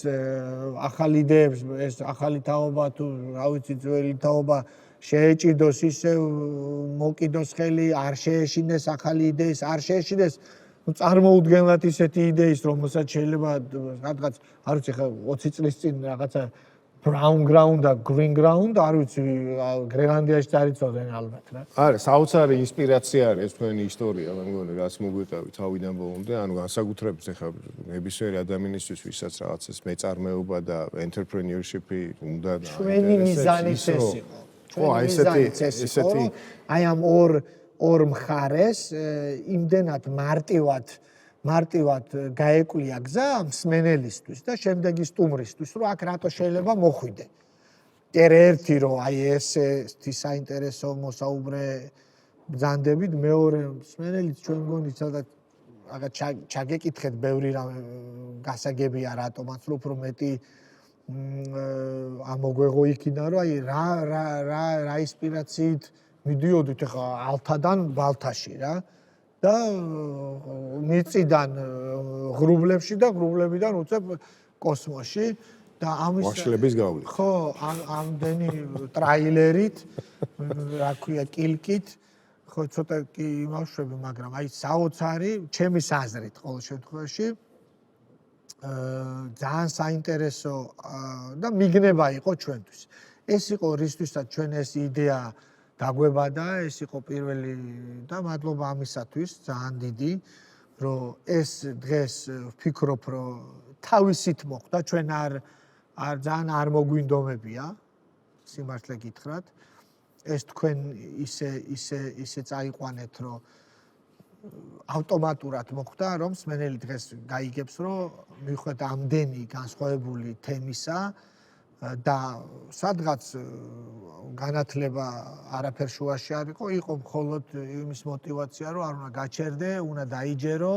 ახალი იდეებს ეს ახალი თაობა თუ რა ვიცი ძველი თაობა შეეჭიდოს ისე მოკიდოს ხელი არ შეეშინდეს ახალი იდეის არ შეეშინდეს წარმოუდგენლად ისეთი იდეის რომელსაც შეიძლება რაღაც არ ვიცი ხა 20 წლის წინ რაღაცა brown ground და green ground არ ვიცი გრენლანდიაში წარიწოდენ ალბათ რა. არა, საოცარი ინსპირაცია არის თქვენი ისტორია, მე მგონი რაც მოგვიყევი თავიდან ბოლომდე, ანუ განსაკუთრებით ახლა ნებისმიერი ადამიანისთვის, ვისაც რაღაცას მეწარმეობა და entrepreneurship-ი უნდა და ჩვენი მიზანიც ეს იყო. ხო, აი ესეთი აი ამ ორ მხარეს იმდენად მარტივად გაეკვია გზა მსმენელისთვის და შემდეგი სტუმრისთვის, რომ აქ რატო შეიძლება მოხვიდე. ერთი რომ აი ესეთი საინტერესო მოსაუბრე ბრძანდებით, მეორე მსმენელიც ჩვენ მგონი სადაც რაღაც ჩაგეკითხეთ ბევრი რამე გასაგებია რატომაც უფრო მეტი ამოგვეღო იქიდან რომ აი რა ინსპირაციით მიდიოდით ახლა ალთადან ბალთაში რა და მიწიდან ღრუბლებში და ღრუბლებიდან უწევ კოსმოსში და ამის ვაშლების გავლით. ხო, ამდენი ტრაილერით, რა ქვია, კილკით, ხო, ცოტა კი იმავშვები, მაგრამ აი საოცარი, ჩემის აზრით ყოველ შემთხვევაში ძალიან საინტერესო და მიგნება იყო ჩვენთვის. ეს იყო რისთვისაც ჩვენ ეს იდეა დაგვებადა, ეს იყო პირველი და მადლობა ამისათვის ძალიან დიდი, რომ ეს დღეს ვფიქრობ, რომ თავისით მოხდა, ჩვენ ძალიან არ მოგვინდომებია, სიმართლე გითხრათ. ეს თქვენ ისე წაიყვანეთ, რომ ავტომატურად მოხდა, რომ მსმენელი დღეს გაიგებს, რომ მიუხედავად ამდენი განსხვავებული თემისა და სადღაც განათლება არაფერ შუაში არ იყო მხოლოდ იმის мотиваცია, რომ არ უნდა გაჩერდე, უნდა დაიჯერო,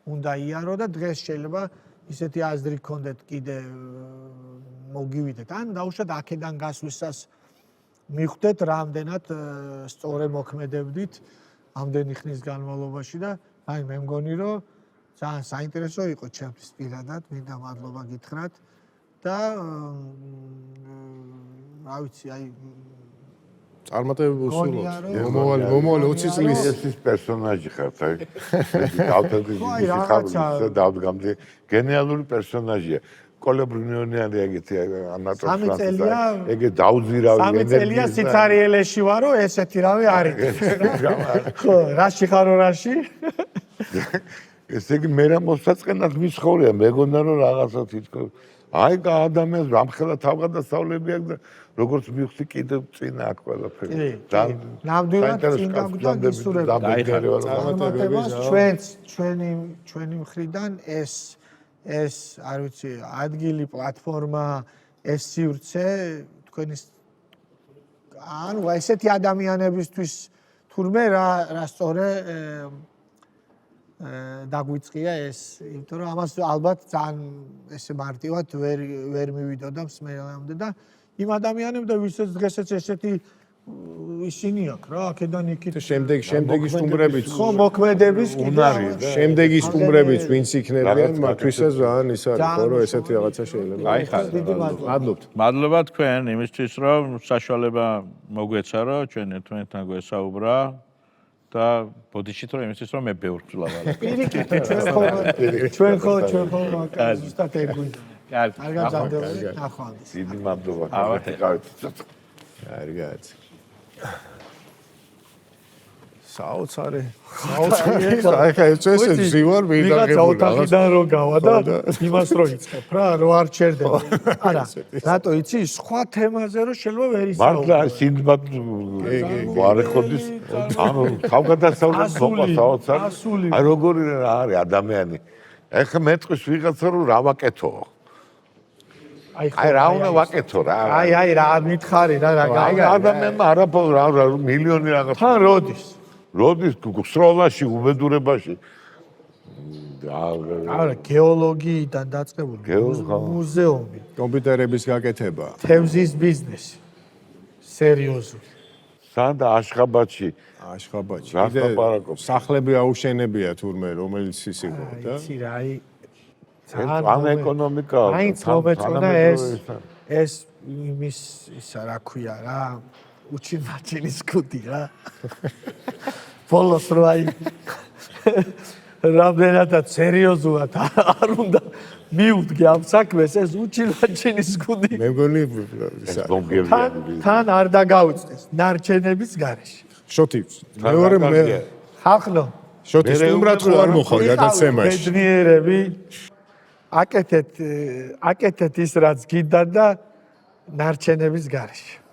უნდა იარო და დღეს შეიძლება ისეთი აზრი გქონდეთ კიდე მოგივიდეთ. ან დაუშვათ აქედან გასვლისას მიხვდეთ რამდენად სწორე მოქმედებდით ამდენი ხნის განმავლობაში და აი მე მგონი რომ ძალიან საინტერესო იყო ჩემთვის პირადად, მინდა მადლობა გითხრათ და რა ვიცი, აი წარმატებები უსულოთ. მომავალი 20 წლის ეს პერსონაჟი ხართ, აი. დავდგამდი გენიალური პერსონაჟია. კოლებრინიონიანი ეგეთი ანატოლია. ეგე დაუძირავი ენერგია. 3 წელია სიცარიელეში ვარო, ესეთი რავი არის. ხო, რაში ხარო რაში? ესე იგი მე რა მოსაწყენად მიცხოვრია, მეგონა რომ რაღაცა თითქოს აი ადამიანს რამხელა თავგადასავლები აქვს და როგორც მივხვდი კიდევ წინა აქ ყველაფერი. ნამდვილად წინ გაგვდა გისურვებდა. ჩვენი მხრიდან ეს არ ვიცი, ადგილი, პლატფორმა, ეს სივრცე თქვენი ანუ ესეთი ადამიანებისთვის თურმე რა სწორე დაგვიწყია ეს, იმიტომ რომ ამას ალბათ ძალიან ესე მარტივად ვერ მივიდოდა მსმენელამდე და იმ ადამიანებთან ვისაც დღესაც ესეთი ისინი აქვს რა, აქედან იქით შემდეგი სტუმრებიც ხო მოქმედების უნარი და შემდეგი სტუმრებიც ვინც იქნებიან მათთვისაც ძალიან ის არის ხო რომ ესეთი რაღაცა შეიძლება. აი ხარ. მადლობთ. მადლობა თქვენ იმისთვის რომ საშუალება მოგვეცა რომ ჩვენ ერთმანეთთან გვესაუბრა და ბოდიშით რომ იმისთვის რომ მე ბევრ ვწლავარ. პირიქით ჩვენ ხო ზუსტად ეგ გვინდა. კარგად გამდევრი ნახვამდის. დიდი მადლობა. გავით. კარგად. საოცარი აი ეს ზივარ ვიღაცა ოთახიდან რო გავა და იმას რო იწყებ რა რო არ ჩერდება. არა, რატო იცი, სხვა თემაზე რო შეიძლება ვერ ისაუბრო. მართლა სინდბად ვარეხოდის ანუ თავგადასავლად მოყვა საოცარი. აი როგორი არის ადამიანი. ეხლა მეტყვის ვიღაცა რო რა ვაკეთო. აი რა უნდა ვაკეთო რა. აი რა მითხარი რა გაიგე. ადამიანმა არაფერ რა მილიონი რაღაც. თან როდის სროლაში, უბედურებაში. არა, გეოლოგიიდან დაწყებული მუზეუმი, კომპიუტერების გაკეთება, თევზის ბიზნესი. სერიოზული. სანდა აშხაბადში. სახლები აუშენებია თურმე, რომელიც ის იყო და იცი რა, აი ძალიან ეკონომიკა. მაინც მომეწონა ეს იმის ისა რა ქვია რა, უჩინაჩინის კუდი რა. ბოლოს რო აი რამდენადაც სერიოზულად არ უნდა მიუდგე ამ საქმეს ეს უჩინაჩინის კუდი. მე მგონი თან არ დაგავიწყეს ნარჩენების გარეშე. შოთი მეორე მე ხახლო შოთი სტუმრად ხო არ მოხარ გადაცემაში. ბედნიერები აკეთეთ ის რაც გინდა და ნარჩენების გარეშე.